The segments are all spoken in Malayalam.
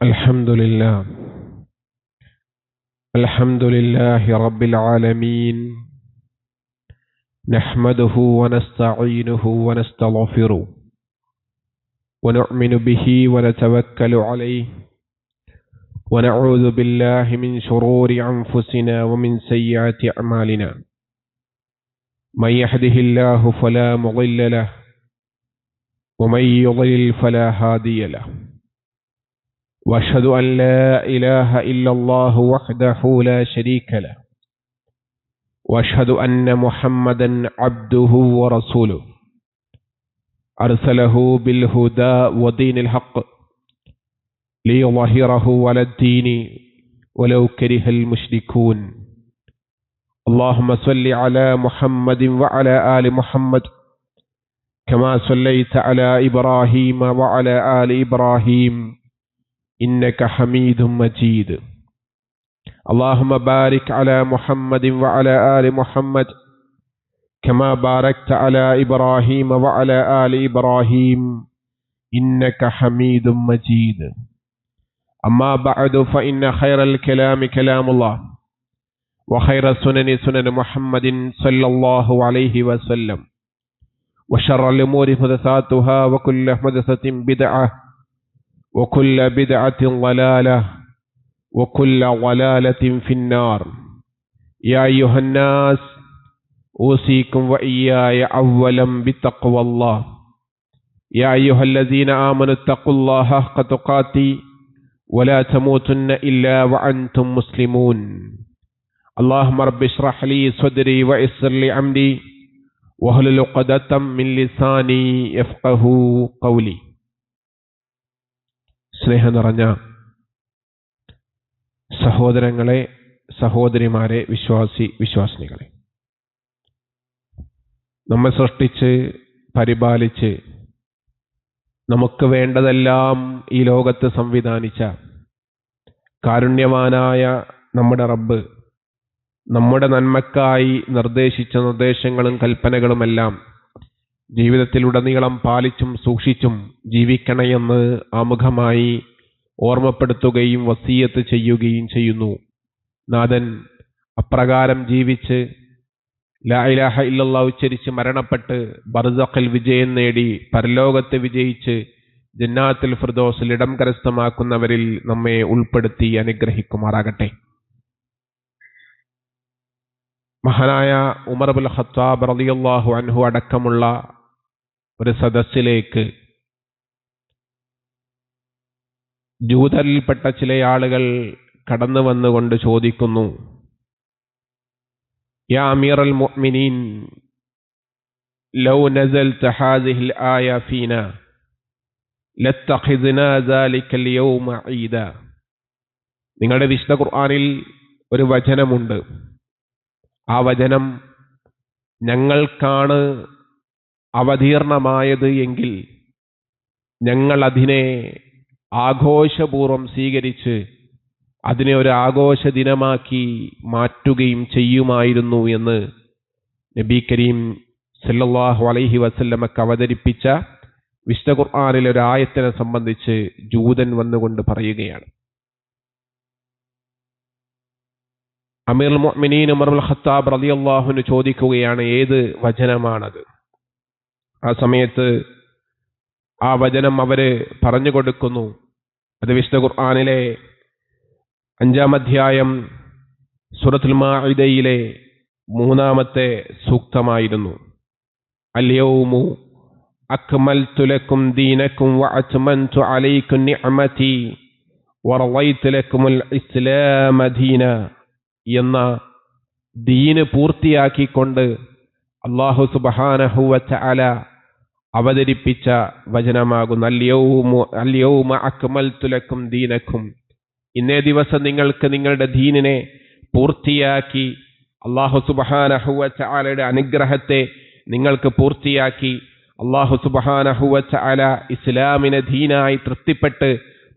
الحمد لله الحمد لله رب العالمين نحمده ونستعينه ونستغفره ونؤمن به ونتوكل عليه ونعوذ بالله من شرور أنفسنا ومن سيئات أعمالنا من يهده الله فلا مضل له ومن يضلل فلا هادي له وأشهد أن لا إله إلا الله وحده لا شريك له وأشهد أن محمدا عبده ورسوله أرسله بالهدى ودين الحق ليظهره على الدين ولو كره المشركون اللهم صل على محمد وعلى آل محمد كما صليت على إبراهيم وعلى آل إبراهيم إنك حميد مجيد اللهم بارك على محمد وعلى آل محمد كما باركت على إبراهيم وعلى آل إبراهيم إنك حميد مجيد أما بعد فإن خير الكلام كلام الله وخير السنن سنن محمد صلى الله عليه وسلم وشر الأمور محدثاتها وكل محدثة بدعة وكل بدعة ضلالة وكل ضلالة في النار يا أيها الناس أوصيكم وإياي أولا بتقوى الله يا أيها الذين آمنوا اتقوا الله حق تقاته ولا تموتن إلا وأنتم مسلمون اللهم رب اشرح لي صدري ويسر لي أمري واحلل عقدة من لساني يفقهوا قولي. സ്നേഹം നിറഞ്ഞ സഹോദരങ്ങളെ, സഹോദരിമാരെ, വിശ്വാസിനികളെ, നമ്മെ സൃഷ്ടിച്ച് പരിപാലിച്ച് നമുക്ക് വേണ്ടതെല്ലാം ഈ ലോകത്ത് സംവിധാനിച്ച കാരുണ്യവാനായ നമ്മുടെ റബ്ബ് നമ്മുടെ നന്മക്കായി നിർദ്ദേശിച്ച നിർദ്ദേശങ്ങളും കൽപ്പനകളുമെല്ലാം ജീവിതത്തിലുടനീളം പാലിച്ചും സൂക്ഷിച്ചും ജീവിക്കണമെന്ന് ആമുഖമായി ഓർമ്മപ്പെടുത്തുകയും വസിയത്ത് ചെയ്യുകയും ചെയ്യുന്നു. നാഥൻ അപ്രകാരം ജീവിച്ച് ലാ ഇലാഹ ഇല്ലല്ലാഹ് ഉച്ചരിച്ച് മരണപ്പെട്ട് ബർസഖിൽ വിജയം നേടി പരലോകത്ത് വിജയിച്ച് ജന്നാത്തുൽ ഫിർദൗസിൽ ഇടം കരസ്ഥമാക്കുന്നവരിൽ നമ്മെ ഉൾപ്പെടുത്തി അനുഗ്രഹിക്കുമാറാകട്ടെ. മഹാനായ ഉമർ ഇബ്നുൽ ഖത്താബ് റളിയല്ലാഹു അൻഹു അടക്കമുള്ള ഒരു സദസ്സിലേക്ക് ജൂതരിൽപ്പെട്ട ചില ആളുകൾ കടന്നു വന്നുകൊണ്ട് ചോദിക്കുന്നു, യാ അമീറൽ മുഅ്മിനീൻ ലൗ നസൽത ഹാദിഹിൽ ആയ ഫീനാ ലത്തഖിദ്നാ ദാലികൽ യൗമ ഈദ. നിങ്ങളുടെ വിശുദ്ധ ഖുർആനിൽ ഒരു വചനമുണ്ട്. ആ വചനം ഞങ്ങൾക്കാണ് അവതീർണമായത് എങ്കിൽ ഞങ്ങൾ അതിനെ ആഘോഷപൂർവ്വം സ്വീകരിച്ച് അതിനെ ഒരു ആഘോഷ ദിനമാക്കി മാറ്റുകയും ചെയ്യുമായിരുന്നു എന്ന് നബി കരീം സല്ലല്ലാഹു അലൈഹി വസല്ലമക്ക് അവതരിപ്പിച്ച വിശുദ്ധ ഖുർആനിലെ ഒരു ആയത്തിനെ സംബന്ധിച്ച് ജൂതൻ വന്നുകൊണ്ട് പറയുകയാണ്. അമീറുൽ മുഅ്മിനീൻ ഉമർ ഇബ്നുൽ ഖത്താബ് റളിയല്ലാഹു അൻഹു ചോദിക്കുകയാണ്, ഏത് വചനമാണത്? ആ സമയത്ത് ആ വചനം അവര് പറഞ്ഞു കൊടുക്കുന്നു. അത് വിശുദ്ധ ഖുർആനിലെ 5-ാം അധ്യായം സൂറത്തുൽ മാഇദയിലെ 3-ാമത്തെ സൂക്തമായിരുന്നു. അൽ യൗമു അക്മൽതു ലക്കും ദീനക്കും വഅത്മംതു അലൈക്കും നിഅമതി വറളൈതു ലക്കുമുൽ ഇസ്ലാമ ദീന എന്ന ദീന് പൂർത്തിയാക്കിക്കൊണ്ട് അല്ലാഹു സുബ്ഹാനഹു വ തആല അവതരിപ്പിച്ച വചനമാകുന്ന അൽ യൗമ അക്മൽതു ലക്കും ദീനക്കും. ഇന്നേ ദിവസം നിങ്ങൾക്ക് നിങ്ങളുടെ ദീനിനെ പൂർത്തിയാക്കി, അല്ലാഹു സുബ്ഹാനഹു വ തആലയുടെ അനുഗ്രഹത്തെ നിങ്ങൾക്ക് പൂർത്തിയാക്കി, അല്ലാഹു സുബ്ഹാനഹു വ തആല ഇസ്ലാമിനെ ദീനായി തൃപ്തിപ്പെട്ട്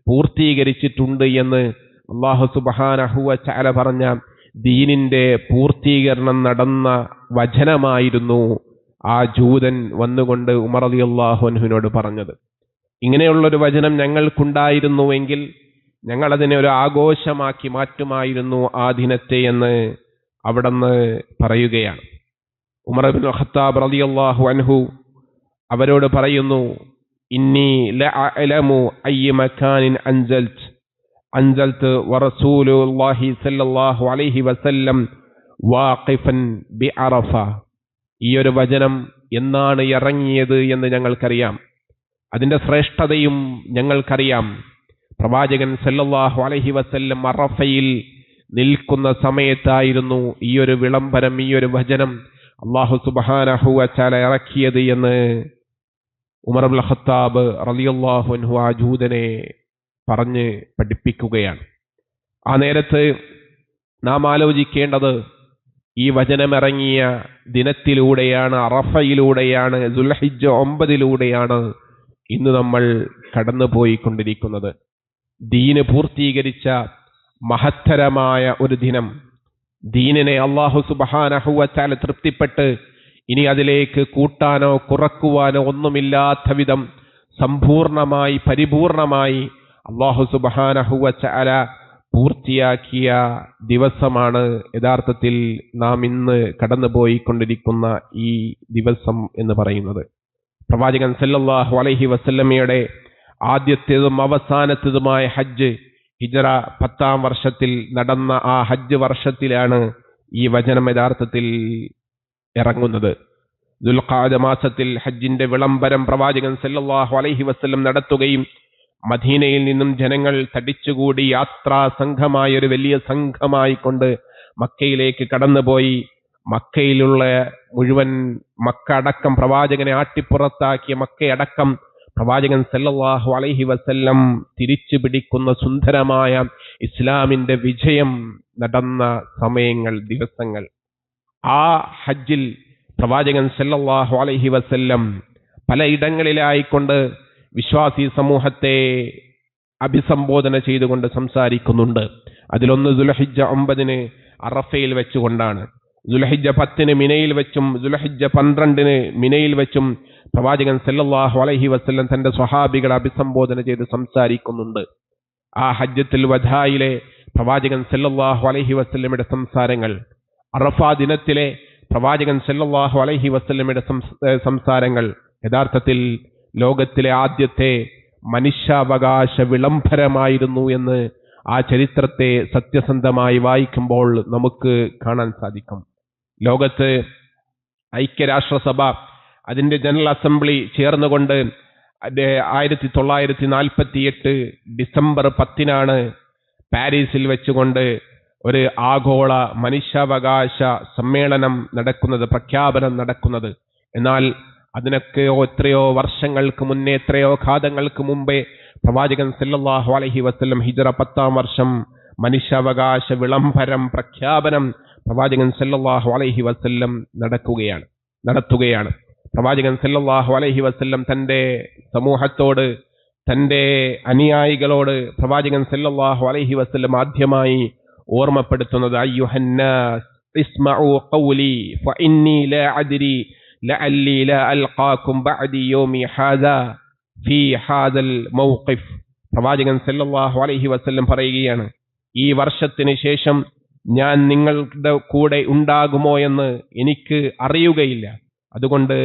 പൂർത്തീകരിച്ചിട്ടുണ്ട് എന്ന് അല്ലാഹു സുബ്ഹാനഹു വ തആല പറഞ്ഞ ദീനിന്റെ പൂർത്തീകരണം നടന്ന വചനമായിരുന്നു ആ ജൂതൻ വന്നുകൊണ്ട് ഉമർ റളിയല്ലാഹു അൻഹുവിനോട് പറഞ്ഞത്. ഇങ്ങനെയുള്ളൊരു വചനം ഞങ്ങൾക്കുണ്ടായിരുന്നുവെങ്കിൽ ഞങ്ങളതിനെ ഒരു ആഘോഷമാക്കി മാറ്റുമായിരുന്നു ആ ദിനത്തെ എന്ന് അവിടുന്ന് പറയുകയാണ്. ഉമർ ഇബ്നുൽ ഖത്താബ് റളിയല്ലാഹു അൻഹു അവരോട് പറയുന്നു, ഇന്നി ലഅലമു അയ്യ മകാനിൻ അൻസൽത്ത് വറസൂലുള്ളാഹി സ്വല്ലല്ലാഹു അലൈഹി വസല്ലം വാഖിഫൻ ബിഅറഫ. ഈ ഒരു വചനം എന്നാണ് ഇറങ്ങിയത് എന്ന് ഞങ്ങൾക്കറിയാം. അതിന്റെ ശ്രേഷ്ഠതയും ഞങ്ങൾക്കറിയാം. പ്രവാചകൻ സല്ലല്ലാഹു അലൈഹി വസല്ലം അറഫയിൽ നിൽക്കുന്ന സമയത്തായിരുന്നു ഈ ഒരു വിളംബരം, ഈ ഒരു വചനം അല്ലാഹു സുബ്ഹാനഹു വ തആല ഇറക്കിയത് എന്ന് ഉമർ ഇബ്നുൽ ഖത്താബ് റളിയല്ലാഹു അൻഹു ആ ജൂതനെ പറഞ്ഞ് പഠിപ്പിക്കുകയാണ്. ആ നേരത്ത് നാം ആലോചിക്കേണ്ടത് ഈ വചനമിറങ്ങിയ ദിനത്തിലൂടെയാണ്, അറഫയിലൂടെയാണ്, ദുൽഹിജ്ജ 9 ഇന്ന് നമ്മൾ കടന്നുപോയിക്കൊണ്ടിരിക്കുന്നത്. ദീന് പൂർത്തീകരിച്ച മഹത്തരമായ ഒരു ദിനം. ദീനിനെ അല്ലാഹു സുബ്ഹാനഹു വ തആല തൃപ്തിപ്പെട്ട് ഇനി അതിലേക്ക് കൂട്ടാനോ കുറക്കുവാനോ ഒന്നുമില്ലാത്ത വിധം സമ്പൂർണമായി പരിപൂർണമായി അല്ലാഹു സുബ്ഹാനഹു വ തആല പൂർത്തിയാക്കിയ ദിവസമാണ് യഥാർത്ഥത്തിൽ നാം ഇന്ന് കടന്നുപോയിക്കൊണ്ടിരിക്കുന്ന ഈ ദിവസം എന്ന് പറയുന്നത്. പ്രവാചകൻ സല്ലല്ലാഹു അലൈഹി വസല്ലമയുടെ ആദ്യത്തേതും അവസാനത്തേതുമായ ഹജ്ജ് ഹിജ്റ 10-ാം വർഷത്തിൽ നടന്ന ആ ഹജ്ജ് വർഷത്തിലാണ് ഈ വചനം യഥാർത്ഥത്തിൽ ഇറങ്ങുന്നത്. ദുൽഖഅദ മാസത്തിൽ ഹജ്ജിന്റെ വിളംബരം പ്രവാചകൻ സല്ലല്ലാഹു അലൈഹി വസല്ലം നടത്തുകയും മദീനയിൽ നിന്നും ജനങ്ങൾ തടിച്ചുകൂടി യാത്രാ സംഘമായ ഒരു വലിയ സംഘമായി കൊണ്ട് മക്കയിലേക്ക് കടന്നുപോയി. മക്കയിലുള്ള മുഴുവൻ മക്ക അടക്കം പ്രവാചകനെ ആട്ടിപ്പുറത്താക്കിയ മക്കയടക്കം പ്രവാചകൻ സല്ലല്ലാഹു അലൈഹി വസല്ലം തിരിച്ചു പിടിക്കുന്ന സുന്ദരമായ ഇസ്ലാമിന്റെ വിജയം നടന്ന സമയങ്ങൾ, ദിവസങ്ങൾ. ആ ഹജ്ജിൽ പ്രവാചകൻ സല്ലല്ലാഹു അലൈഹി വസല്ലം പലയിടങ്ങളിലായിക്കൊണ്ട് വിശ്വാസി സമൂഹത്തെ അഭിസംബോധന ചെയ്തുകൊണ്ട് സംസാരിക്കുന്നുണ്ട്. അതിലൊന്ന് ദുൽഹിജ്ജ 9 അറഫയിൽ വെച്ചുകൊണ്ടാണ്. ദുൽഹിജ്ജ 10 മിനയിൽ വെച്ചും ദുൽഹിജ്ജ 12 മിനയിൽ വെച്ചും പ്രവാചകൻ സല്ലല്ലാഹു അലൈഹി വസല്ലം തന്റെ സ്വഹാബികളെ അഭിസംബോധന ചെയ്ത് സംസാരിക്കുന്നുണ്ട്. ആ ഹജ്ജത്തുൽ വദായിലെ പ്രവാചകൻ സല്ലല്ലാഹു അലൈഹി വസല്ലമയുടെ സംസാരങ്ങൾ, അറഫ ദിനത്തിലെ പ്രവാചകൻ സല്ലല്ലാഹു അലൈഹി വസല്ലമയുടെ സംസാരങ്ങൾ യഥാർത്ഥത്തിൽ ലോകത്തിലെ ആദ്യത്തെ മനുഷ്യാവകാശ വിളംബരമായിരുന്നു എന്ന് ആ ചരിത്രത്തെ സത്യസന്ധമായി വായിക്കുമ്പോൾ നമുക്ക് കാണാൻ സാധിക്കും. ലോകത്ത് ഐക്യരാഷ്ട്രസഭ അതിന്റെ ജനറൽ അസംബ്ലി ചേർന്നുകൊണ്ട് 1948 ഡിസംബർ 10 പാരീസിൽ വെച്ചുകൊണ്ട് ഒരു ആഗോള മനുഷ്യാവകാശ സമ്മേളനം നടക്കുന്നത്, പ്രഖ്യാപനം നടക്കുന്നത്. എന്നാൽ അതിനൊക്കെ എത്രയോ വർഷങ്ങൾക്ക് മുന്നേ, എത്രയോ ഘാതങ്ങൾക്ക് മുമ്പേ പ്രവാചകൻ സല്ലല്ലാഹു അലൈഹി വസല്ലം ഹിജ്റ 10-ാം വർഷം മനുഷ്യാവകാശ വിളംബരം പ്രഖ്യാപനം പ്രവാചകൻ സല്ലല്ലാഹു അലൈഹി വസല്ലം നടത്തുകയാണ്. പ്രവാചകൻ സല്ലല്ലാഹു അലൈഹി വസല്ലം തന്റെ സമൂഹത്തോട്, തന്റെ അനുയായികളോട് പ്രവാചകൻ സല്ലല്ലാഹു അലൈഹി വസല്ലം ആദ്യമായി ഓർമ്മപ്പെടുത്തുന്നത് അയ്യുഹന്നാസ് ഇസ്മഉ ഖൗലി ഫഇന്നി ലാ അദ്രി ലഅല്ലി ലാ അൽഖാകും ബഅദി യൗമി ഹാദാ ഫീ ഹാദൽ മൗഖിഫ്. പ്രവാചകൻ സല്ലല്ലാഹു അലൈഹി വസല്ലം പറയുകയാണ്, ഈ വർഷത്തിന് ശേഷം ഞാൻ നിങ്ങളുടെ കൂടെ ഉണ്ടാകുമോ എന്ന് എനിക്ക് അറിയുകയില്ല. അതുകൊണ്ട്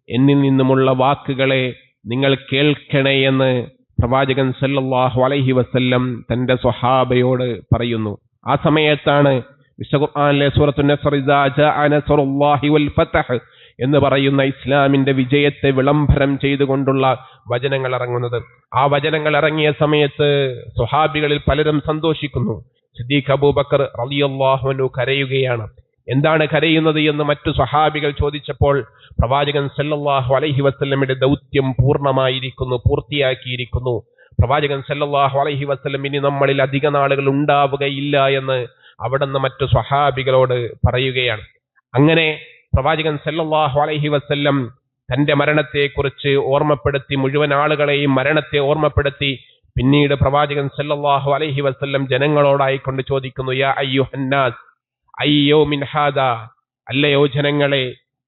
എന്നിൽ നിന്നുമുള്ള വാക്കുകളെ നിങ്ങൾ കേൾക്കണേ എന്ന് പ്രവാചകൻ സല്ലല്ലാഹു അലൈഹി വസല്ലം തന്റെ സ്വഹാബയോട് പറയുന്നു. ആ സമയത്താണ് വിശുദ്ധ ഖുർആനിലെ സൂറത്തുൻ നസ്ർ ഇദാ ജാഅ നസ്റുല്ലാഹി വൽ ഫതഹ് എന്ന് പറയുന്ന ഇസ്ലാമിന്റെ വിജയത്തെ വിളംബരം ചെയ്തുകൊണ്ടുള്ള വചനങ്ങൾ ഇറങ്ങുന്നത്. ആ വചനങ്ങൾ ഇറങ്ങിയ സമയത്ത് സ്വഹാബികളിൽ പലരും സന്തോഷിക്കുന്നു. സിദ്ദീഖ് അബൂബക്കർ റളിയല്ലാഹു അൻഹു കരയുകയാണ്. എന്താണ് കരയുന്നത് എന്ന് മറ്റു സ്വഹാബികൾ ചോദിച്ചപ്പോൾ പ്രവാചകൻ സല്ലല്ലാഹു അലൈഹി വസല്ലമയുടെ ദൗത്യം പൂർത്തിയാക്കിയിരിക്കുന്നു. പ്രവാചകൻ സല്ലല്ലാഹു അലൈഹി വസല്ലം ഇനി നമ്മളിൽ അധിക നാളുകൾ ഉണ്ടാവുകയില്ല എന്ന് അവിടുന്ന് മറ്റു സ്വഹാബികളോട് പറയുകയാണ്. അങ്ങനെ പ്രവാചകൻ സല്ലല്ലാഹു അലൈഹി വസല്ലം തന്റെ മരണത്തെക്കുറിച്ച് ഓർമ്മപ്പെടുത്തി, മുഴുവൻ ആളുകളെയും മരണത്തെ ഓർമ്മപ്പെടുത്തി. പിന്നീട് പ്രവാചകൻ സല്ലല്ലാഹു അലൈഹി വസല്ലം ജനങ്ങളോടായിക്കൊണ്ട് ചോദിക്കുന്നു, യാ അയ്യുഹന്നാസ് അയ്യോ മിൻ ഹാദാ, അല്ലയോ ജനങ്ങളെ,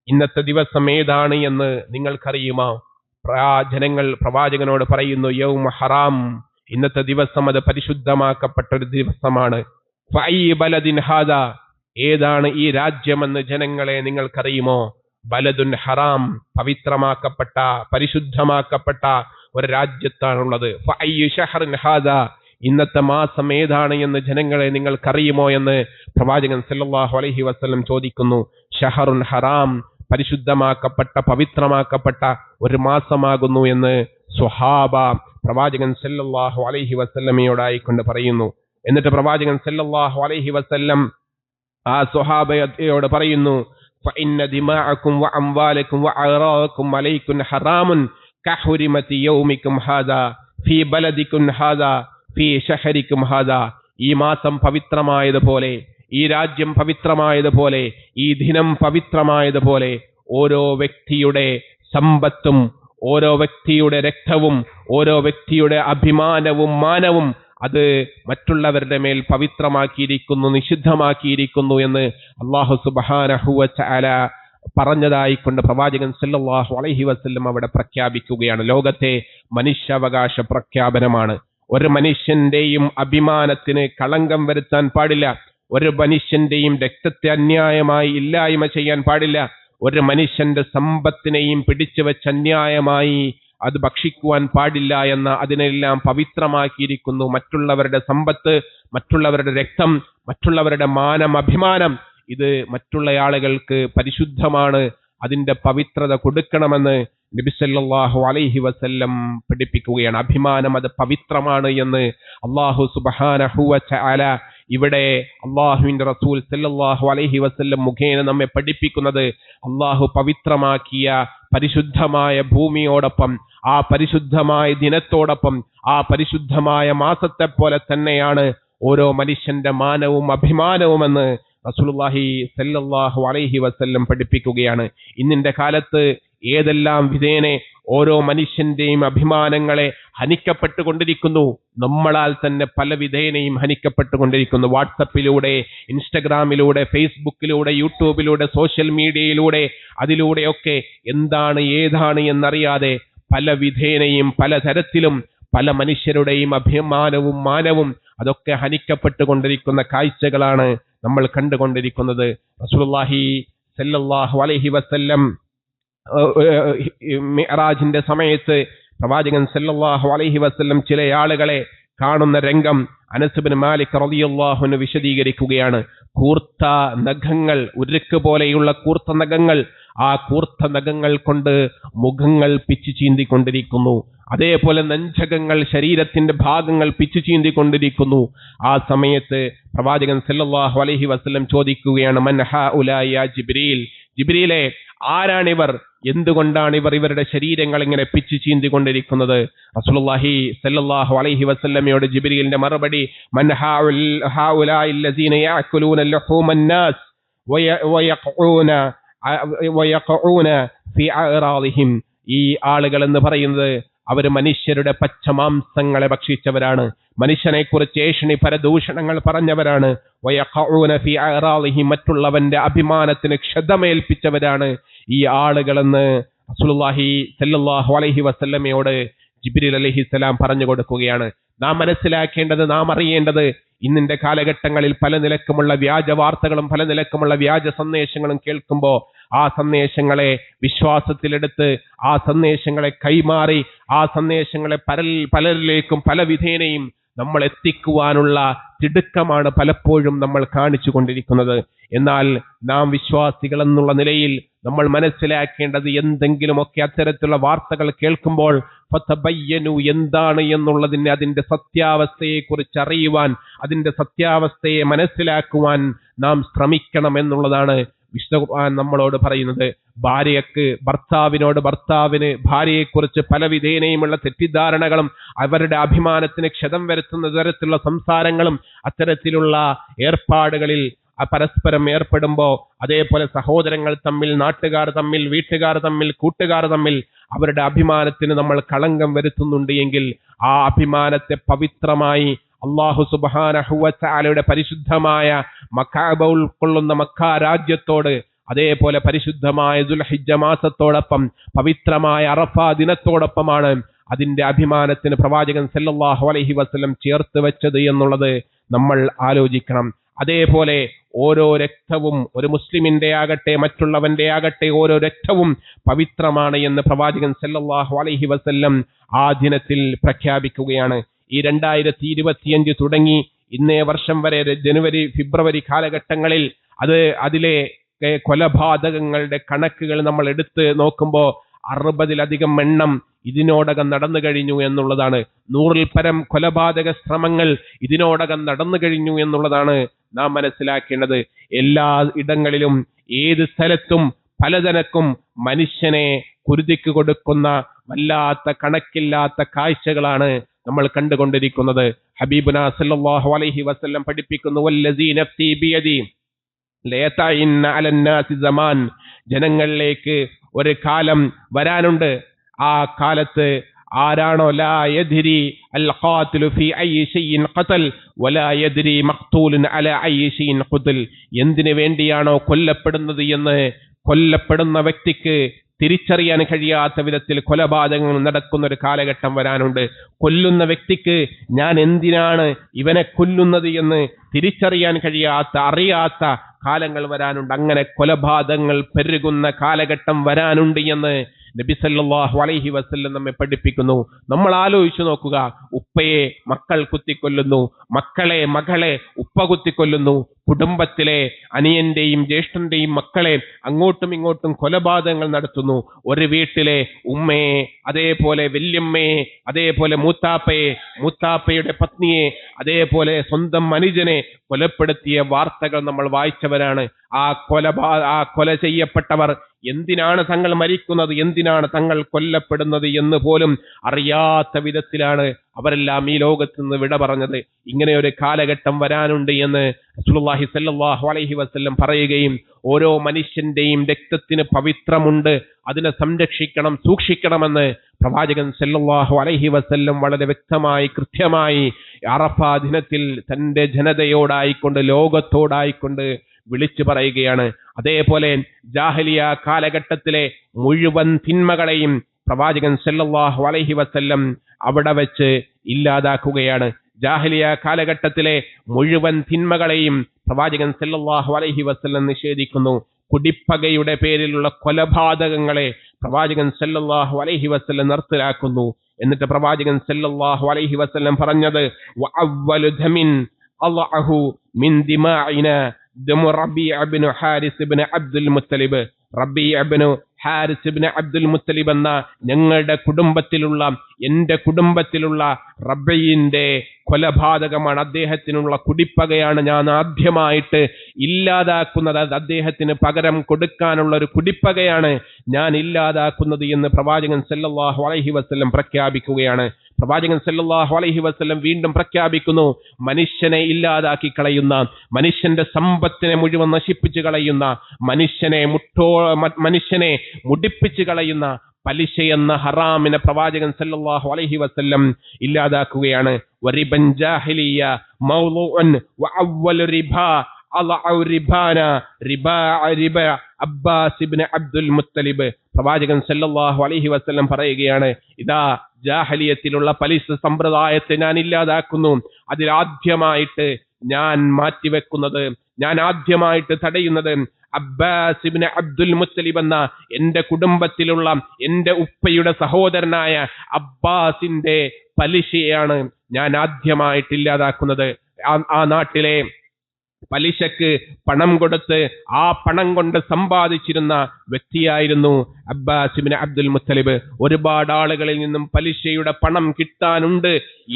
ഇന്നത്തെ ദിവസം ഏതാണ് എന്ന് നിങ്ങൾക്കറിയുമോ? ജനങ്ങൾ പ്രവാചകനോട് പറയുന്നു, യൗമ ഹറാം, ഇന്നത്തെ ദിവസം അത് പരിശുദ്ധമാക്കപ്പെട്ട ഒരു ദിവസമാണ്. ഫഅയ്യി ബലദിൻ ഹാദാ, ഏതാണ് ഈ രാജ്യമെന്ന് ജനങ്ങളെ നിങ്ങൾക്കറിയുമോ? ബലദുൻ ഹറാം, പവിത്രമാക്കപ്പെട്ട പരിശുദ്ധമാക്കപ്പെട്ട ഒരു രാജ്യത്താണുള്ളത്. ഫഅയ്യി ഷഹ്റിൻ ഹാദാ, ഇന്നത്തെ മാസം ഏതാണ് എന്ന് ജനങ്ങളെ നിങ്ങൾക്കറിയുമോ എന്ന് പ്രവാചകൻ സല്ലല്ലാഹു അലൈഹി വസല്ലം ചോദിക്കുന്നു. ഷഹറുൻ ഹറാം, പരിശുദ്ധമാക്കപ്പെട്ട പവിത്രമാക്കപ്പെട്ട ഒരു മാസമാകുന്നു എന്ന് സ്വഹാബ പ്രവാചകൻ സല്ലല്ലാഹു അലൈഹി വസല്ലമയോടായിക്കൊണ്ട് പറയുന്നു. എന്നിട്ട് പ്രവാചകൻ സല്ലല്ലാഹു അലൈഹി വസല്ലം ആ സ്വഹാബയോട് പറയുന്നു, ഫഇന്ന ദിമാഅക്കും വഅംവാലക്കും വഅറാഅക്കും അലൈക്കും ഹറാമുൻ കഹുരിമതി യൗമിക്കും ഹാദാ ഫീ ബലദിക്കും ഹാദാ ഫീ ഷഹരിക്കും ഹാദാ. ഈ മാസം പവിത്രമായതുപോലെ, ഈ രാജ്യം പവിത്രമായതുപോലെ, ഈ ദിനം പവിത്രമായതുപോലെ ഓരോ വ്യക്തിയുടെ സമ്പത്തും ഓരോ വ്യക്തിയുടെ രക്തവും ഓരോ വ്യക്തിയുടെ അഭിമാനവും മാനവും അത് മറ്റുള്ളവരുടെ മേൽ പവിത്രമാക്കിയിരിക്കുന്നു, നിഷിദ്ധമാക്കിയിരിക്കുന്നു എന്ന് അല്ലാഹു സുബ്ഹാനഹു വ തആല പറഞ്ഞതായിക്കൊണ്ട് പ്രവാചകൻ സല്ലല്ലാഹു അലൈഹി വസല്ലം അവിടെ പ്രഖ്യാപിക്കുകയാണ്. ലോകത്തെ മനുഷ്യാവകാശ പ്രഖ്യാപനമാണ്. ഒരു മനുഷ്യന്റെയും അഭിമാനത്തിന് കളങ്കം വരുത്താൻ പാടില്ല. ഒരു മനുഷ്യന്റെയും രക്തത്തെ അന്യായമായി ഇല്ലായ്മ ചെയ്യാൻ പാടില്ല. ഒരു മനുഷ്യന്റെ സമ്പത്തിനെയും പിടിച്ചു വെച്ച് അന്യായമായി അത് ഭക്ഷിക്കുവാൻ പാടില്ല എന്ന അതിനെല്ലാം പവിത്രമാക്കിയിരിക്കുന്നു. മറ്റുള്ളവരുടെ സമ്പത്ത്, മറ്റുള്ളവരുടെ രക്തം, മറ്റുള്ളവരുടെ മാനം, അഭിമാനം, ഇത് മറ്റുള്ള ആളുകൾക്ക് പരിശുദ്ധമാണ്. അതിന്റെ പവിത്രത കൊടുക്കണമെന്ന് നബി സല്ലല്ലാഹു അലൈഹി വസല്ലം പഠിപ്പിക്കുകയാണ്. അഭിമാനം അത് പവിത്രമാണ് എന്ന് അല്ലാഹു സുബ്ഹാനഹു വ തആല ഇവിടെ അല്ലാഹുവിന്റെ റസൂൽ സല്ലല്ലാഹു അലൈഹി വസല്ലം മുഖേന നമ്മെ പഠിപ്പിക്കുന്നത്, അല്ലാഹു പവിത്രമാക്കിയ പരിശുദ്ധമായ ഭൂമിയോടൊപ്പം, ആ പരിശുദ്ധമായ ദിനത്തോടൊപ്പം, ആ പരിശുദ്ധമായ മാസത്തെ പോലെ തന്നെയാണ് ഓരോ മനുഷ്യന്റെ മാനവും അഭിമാനവുമെന്ന് റസൂലുള്ളാഹി സല്ലല്ലാഹു അലൈഹി വസല്ലം പഠിപ്പിക്കുകയാണ്. ഇന്നിന്റെ കാലത്ത് ഏതെല്ലാം വിധേനെ ഓരോ മനുഷ്യന്റെയും അഭിമാനങ്ങളെ ഹനിക്കപ്പെട്ടുകൊണ്ടിരിക്കുന്നു. നമ്മളാൽ തന്നെ പല വിധേനയും ഹനിക്കപ്പെട്ടുകൊണ്ടിരിക്കുന്നു. വാട്സപ്പിലൂടെ, ഇൻസ്റ്റഗ്രാമിലൂടെ, ഫേസ്ബുക്കിലൂടെ, യൂട്യൂബിലൂടെ, സോഷ്യൽ മീഡിയയിലൂടെ, അതിലൂടെയൊക്കെ എന്താണ് ഏതാണ് എന്നറിയാതെ പല വിധേനയും പല തരത്തിലും പല മനുഷ്യരുടെയും അഭിമാനവും മാനവും അതൊക്കെ ഹനിക്കപ്പെട്ടുകൊണ്ടിരിക്കുന്ന കാഴ്ചകളാണ് നമ്മൾ കണ്ടുകൊണ്ടിരിക്കുന്നത്. റസൂലുള്ളാഹി സല്ലല്ലാഹു അലൈഹി വസല്ലം മിഅ്റാജിന്റെ സമയത്ത് പ്രവാചകൻ സല്ലല്ലാഹു അലൈഹി വസല്ലം ചില ആളുകളെ കാണുന്ന രംഗം അനസ് ഇബ്നു മാലിക് റളിയല്ലാഹു അൻഹു വിശദീകരിക്കുകയാണ്. കൂർത്ത നഖങ്ങൾ, ഉരുക്ക് പോലെയുള്ള കൂർത്ത നഖങ്ങൾ, ആ കൂർത്ത നഖങ്ങൾ കൊണ്ട് മുഖങ്ങൾ പിച്ചു ചീന്തിക്കൊണ്ടിരിക്കുന്നു. അതേപോലെ നെഞ്ചകങ്ങൾ, ശരീരത്തിന്റെ ഭാഗങ്ങൾ പിച്ചു ചീന്തിക്കൊണ്ടിരിക്കുന്നു. ആ സമയത്ത് പ്രവാചകൻ സല്ലല്ലാഹു അലൈഹി വസല്ലം ചോദിക്കുകയാണ്, മൻ ഹഉലാ യാ ജിബ്രീൽ, ജിബ്രീലേ, ആരാണിവർ? എന്തുകൊണ്ടാണ് ഇവരുടെ ശരീരങ്ങൾ ഇങ്ങനെ പിച്ചു ചീന്തിക്കൊണ്ടിരിക്കുന്നത്? റസൂലുള്ളാഹി സല്ലല്ലാഹു അലൈഹി വസല്ലമയോട് ജിബ്രീലിന്റെ മറുപടി, മൻ ഹഉലാഇ അല്ലദീന യഅകുലൂന ലഹൂമൻ നാസ് വയഖഊന ഫീ അഅറാദിഹിം. ഈ ആളുകൾ എന്ന് പറയുന്നത് അവർ മനുഷ്യരുടെ പച്ചമാംസങ്ങളെ ഭക്ഷിച്ചവരാണ്, മനുഷ്യനെ കുറിച്ച് ഏഷണി പരദൂഷണങ്ങൾ പറഞ്ഞവരാണ്. വയഖഊന ഫീ അഅറാദിഹിം, മറ്റുള്ളവന്റെ അഭിമാനത്തിന് ക്ഷതമേൽപ്പിച്ചവരാണ് ഈ ആളുകളെന്ന് റസൂലുള്ളാഹി സല്ലല്ലാഹു അലൈഹി വസല്ലമയോട് ജിബ്രീൽ അലൈഹിസ്സലാം പറഞ്ഞു കൊടുക്കുകയാണ്. നാം മനസ്സിലാക്കേണ്ടത്, നാം അറിയേണ്ടത്, ഇന്നിന്റെ കാലഘട്ടങ്ങളിൽ പല നിലക്കുമുള്ള വ്യാജ വാർത്തകളും പല നിലക്കുമുള്ള വ്യാജ സന്ദേശങ്ങളും കേൾക്കുമ്പോൾ ആ സന്ദേശങ്ങളെ വിശ്വാസത്തിലെടുത്ത് ആ സന്ദേശങ്ങളെ കൈമാറി ആ സന്ദേശങ്ങളെ പലരിലേക്കും പല വിധേനയും നമ്മൾ എത്തിക്കുവാനുള്ള തിടുക്കമാണ് പലപ്പോഴും നമ്മൾ കാണിച്ചു കൊണ്ടിരിക്കുന്നത്. എന്നാൽ നാം വിശ്വാസികൾ എന്നുള്ള നിലയിൽ നമ്മൾ മനസ്സിലാക്കേണ്ടത്, എന്തെങ്കിലുമൊക്കെ അത്തരത്തിലുള്ള വാർത്തകൾ കേൾക്കുമ്പോൾ ഫതബയ്യനു, എന്താണ് എന്നുള്ളതിന് അതിന്റെ സത്യാവസ്ഥയെക്കുറിച്ച് അറിയുവാൻ, അതിന്റെ സത്യാവസ്ഥയെ മനസ്സിലാക്കുവാൻ നാം ശ്രമിക്കണം എന്നുള്ളതാണ് വിശുദ്ധ ഖുർആൻ നമ്മളോട് പറയുന്നത്. ഭർത്താവിന് ഭാര്യയെക്കുറിച്ച് പല വിധേനയുമുള്ള തെറ്റിദ്ധാരണകളും അവരുടെ അഭിമാനത്തിന് ക്ഷതം വരുത്തുന്ന തരത്തിലുള്ള സംസാരങ്ങളും അത്തരത്തിലുള്ള ഏർപ്പാടുകളിൽ പരസ്പരം ഏർപ്പെടുമ്പോൾ, അതേപോലെ സഹോദരങ്ങൾ തമ്മിൽ, നാട്ടുകാർ തമ്മിൽ, വീട്ടുകാർ തമ്മിൽ, കൂട്ടുകാർ തമ്മിൽ അവരുടെ അഭിമാനത്തിന് നമ്മൾ കളങ്കം വരുത്തുന്നുണ്ട് എങ്കിൽ ആ അഭിമാനത്തെ പവിത്രമായി അല്ലാഹു സുബ്ഹാനഹു വ തആലയുടെ പരിശുദ്ധമായ മക്കഅബ ഉൾക്കൊള്ളുന്ന മക്ക രാജ്യത്തോട്, അതേപോലെ പരിശുദ്ധമായ ദുൽഹിജ്ജ മാസത്തോടൊപ്പം പവിത്രമായ അറഫ ദിനത്തോടൊപ്പമാണ് അതിന്റെ അഭിമാനത്തിന് പ്രവാചകൻ സല്ലല്ലാഹു അലൈഹി വസല്ലം ചേർത്ത് വെച്ചത് എന്നുള്ളത് നമ്മൾ ആലോചിക്കണം. അതേപോലെ ഓരോ രക്തവും, ഒരു മുസ്ലിമിന്റെ ആകട്ടെ മറ്റുള്ളവന്റെ ആകട്ടെ, ഓരോ രക്തവും പവിത്രമാണ് എന്ന് പ്രവാചകൻ സല്ലല്ലാഹു അലൈഹി വസല്ലം ആ ദിനത്തിൽ പ്രഖ്യാപിക്കുകയാണ്. ഈ 2025 തുടങ്ങി ഇന്നേ വർഷം വരെ ജനുവരി ഫെബ്രുവരി കാലഘട്ടങ്ങളിൽ അതിലെ കൊലപാതകങ്ങളുടെ കണക്കുകൾ നമ്മൾ എടുത്ത് നോക്കുമ്പോൾ 60-ലധികം എണ്ണം ഇതിനോടകം നടന്നു കഴിഞ്ഞു എന്നുള്ളതാണ്. 100-ൽ പരം കൊലപാതക ശ്രമങ്ങൾ ഇതിനോടകം നടന്നു കഴിഞ്ഞു എന്നുള്ളതാണ് നാം മനസ്സിലാക്കേണ്ടത്. എല്ലാ ഇടങ്ങളിലും ഏത് സ്ഥലത്തും പലതരക്കും മനുഷ്യനെ കുരുതിക്ക് കൊടുക്കുന്ന വല്ലാത്ത കണക്കില്ലാത്ത കാഴ്ചകളാണ് നമ്മൾ കണ്ടുകൊണ്ടിരിക്കുന്നത്. ഹബീബുനാ സല്ലല്ലാഹു അലൈഹി വസല്ലം പഠിപ്പിക്കുന്നു, വല്ലസീ നഫ്സി ബിയദി ലയതഇന്ന അലന്നാസി സമാൻ, ജനങ്ങളിലേക്ക് ഒരു കാലം വരാനുണ്ട്. ആ കാലത്ത് ആരാണോ ലാ യദ്രി അൽ ഖാതിലു ഫീ അയ്യി ഷൈഇൻ ഖതൽ വലാ യദ്രി മഖ്തൂലുൻ അലാ അയ്യി ഷൈഇൻ ഖുതിൽ, എന്തിനു വേണ്ടിയാണോ കൊല്ലപ്പെടുന്നത് എന്ന് കൊല്ലപ്പെടുന്ന വ്യക്തിക്ക് തിരിച്ചറിയാൻ കഴിയാത്ത വിധത്തിൽ കൊലപാതകങ്ങൾ നടക്കുന്ന ഒരു കാലഘട്ടം വരാനുണ്ട്. കൊല്ലുന്ന വ്യക്തിക്ക് ഞാൻ എന്തിനാണ് ഇവനെ കൊല്ലുന്നത് എന്ന് തിരിച്ചറിയാൻ അറിയാത്ത കാലങ്ങൾ വരാനുണ്ട്. അങ്ങനെ കൊലപാതകങ്ങൾ പെരുകുന്ന കാലഘട്ടം വരാനുണ്ട് എന്ന് നബി സല്ലല്ലാഹു അലൈഹി വസല്ലം നമ്മെ പഠിപ്പിക്കുന്നു. നമ്മൾ ആലോചിച്ചു നോക്കുക, ഉപ്പയെ മക്കൾ കുത്തിക്കൊല്ലുന്നു, മകളെ ഉപ്പ കുത്തിക്കൊല്ലുന്നു, കുടുംബത്തിലെ അനിയന്റെയും ജ്യേഷ്ഠന്റെയും മക്കളെ അങ്ങോട്ടും ഇങ്ങോട്ടും കൊലപാതകങ്ങൾ നടത്തുന്നു. ഒരു വീട്ടിലെ ഉമ്മയെ, അതേപോലെ വല്യമ്മയെ, അതേപോലെ മൂത്താപ്പയുടെ പത്നിയെ, അതേപോലെ സ്വന്തം അനുജനെ കൊലപ്പെടുത്തിയ വാർത്തകൾ നമ്മൾ വായിച്ചവരാണ്. ആ കൊല ചെയ്യപ്പെട്ടവർ എന്തിനാണ് തങ്ങൾ മരിക്കുന്നത്, എന്തിനാണ് തങ്ങൾ കൊല്ലപ്പെടുന്നത് എന്ന് പോലും അറിയാത്ത വിധത്തിലാണ് അവരെല്ലാം ഈ ലോകത്ത് നിന്ന് വിട പറഞ്ഞത്. ഇങ്ങനെ ഒരു കാലഘട്ടം വരാനുണ്ട് എന്ന് റസൂലുള്ളാഹി സ്വല്ലല്ലാഹു അലൈഹി വസല്ലം പറയുകയും, ഓരോ മനുഷ്യന്റെയും രക്തത്തിന് പവിത്രമുണ്ട്, അതിനെ സംരക്ഷിക്കണം, സൂക്ഷിക്കണമെന്ന് പ്രവാചകൻ സ്വല്ലല്ലാഹു അലൈഹി വസല്ലം വളരെ വ്യക്തമായി കൃത്യമായി അറഫ ദിനത്തിൽ തന്റെ ജനതയോടായിക്കൊണ്ട്, ലോകത്തോടായിക്കൊണ്ട് വിളിച്ചു പറയുകയാണ്. അതേപോലെ ജാഹിലിയ കാലഘട്ടത്തിലെ മുഴുവൻ തിന്മകളെയും പ്രവാചകൻ സല്ലല്ലാഹു അലൈഹി വസല്ലം അവിടെ വെച്ച് ഇല്ലാതാക്കുകയാണ്. ജാഹിലിയ കാലഘട്ടത്തിലെ മുഴുവൻ തിന്മകളെയും പ്രവാചകൻ സല്ലല്ലാഹു അലൈഹി വസല്ലം നിഷേധിക്കുന്നു. കുടിപ്പകയുടെ പേരിലുള്ള കൊലപാതകങ്ങളെ പ്രവാചകൻ സല്ലല്ലാഹു അലൈഹി വസല്ലം നിർത്തലാക്കുന്നു. എന്നിട്ട് പ്രവാചകൻ സല്ലല്ലാഹു അലൈഹി വസല്ലം പറഞ്ഞത്, വഅവ്വലു ദമിൻ അള്ളഅഹു മിൻ ദിമാഇന ദമു റബീഅ ഇബ്നു ഹാരിസ് ഇബ്നു അബ്ദുൽ മുത്തലിബ്. റബീഅ ഇബ്നു ഹാരിസ് ഇബ്നു അബ്ദുൽ മുത്തലിബ് എന്ന എന്റെ കുടുംബത്തിലുള്ള റബീന്റെ കൊലപാതകമാണ്, അദ്ദേഹത്തിനുള്ള കുടിപ്പകയാണ് ഞാൻ ആദ്യമായിട്ട് ഇല്ലാതാക്കുന്നത്. അദ്ദേഹത്തിന് പകരം കൊടുക്കാനുള്ള ഒരു കുടിപ്പകയാണ് ഞാൻ ഇല്ലാതാക്കുന്നത് എന്ന് പ്രവാചകൻ സല്ലല്ലാഹു അലൈഹി വസല്ലം പ്രഖ്യാപിക്കുകയാണ്. പ്രവാചകൻ സല്ലല്ലാഹു അലൈഹി വസല്ലം വീണ്ടും പ്രഖ്യാപിക്കുന്നു, മനുഷ്യനെ ഇല്ലാതാക്കി കളയുന്ന, മനുഷ്യന്റെ സമ്പത്തിനെ മുഴുവൻ നശിപ്പിച്ചു കളയുന്ന, മനുഷ്യനെ മുടിപ്പിച്ചു കളയുന്ന പലിശ എന്ന ഹറാമിനെ പ്രവാചകൻ സല്ലല്ലാഹു അലൈഹി വസല്ലം ഇല്ലാതാക്കുകയാണ്. വറിബൻ ജാഹിലിയ മൗളൂഉൻ വഅവ്വലു റിബാ റിബ അബ്ബാസ് ഇബ്നു അബ്ദുൽ മുത്തലിബ്. പ്രവാചകൻ സല്ലല്ലാഹു അലൈഹി വസല്ലം പറയുകയാണ്, ഇതാ ജാഹിലിയത്തിലുള്ള പലിശ സമ്പ്രദായത്തെ ഞാൻ ഇല്ലാതാക്കുന്നു. അതിലാദ്യമായിട്ട് ഞാൻ മാറ്റിവെക്കുന്നത്, ഞാൻ ആദ്യമായിട്ട് തടയുന്നത് അബ്ബാസ് ഇബ്നു അബ്ദുൽ മുത്തലിബ് എന്ന എന്റെ കുടുംബത്തിലുള്ള എന്റെ ഉപ്പയുടെ സഹോദരനായ അബ്ബാസിന്റെ പലിശയാണ് ഞാൻ ആദ്യമായിട്ട് ഇല്ലാതാക്കുന്നത്. ആ നാട്ടിലെ പലിശക്ക് പണം കൊടുത്ത് ആ പണം കൊണ്ട് സമ്പാദിച്ചിരുന്ന വ്യക്തിയായിരുന്നു അബ്ബാസ് ഇബ്നു അബ്ദുൽ മുത്തലിബ്. ഒരുപാട് ആളുകളിൽ നിന്നും പലിശയുടെ പണം കിട്ടാനുണ്ട്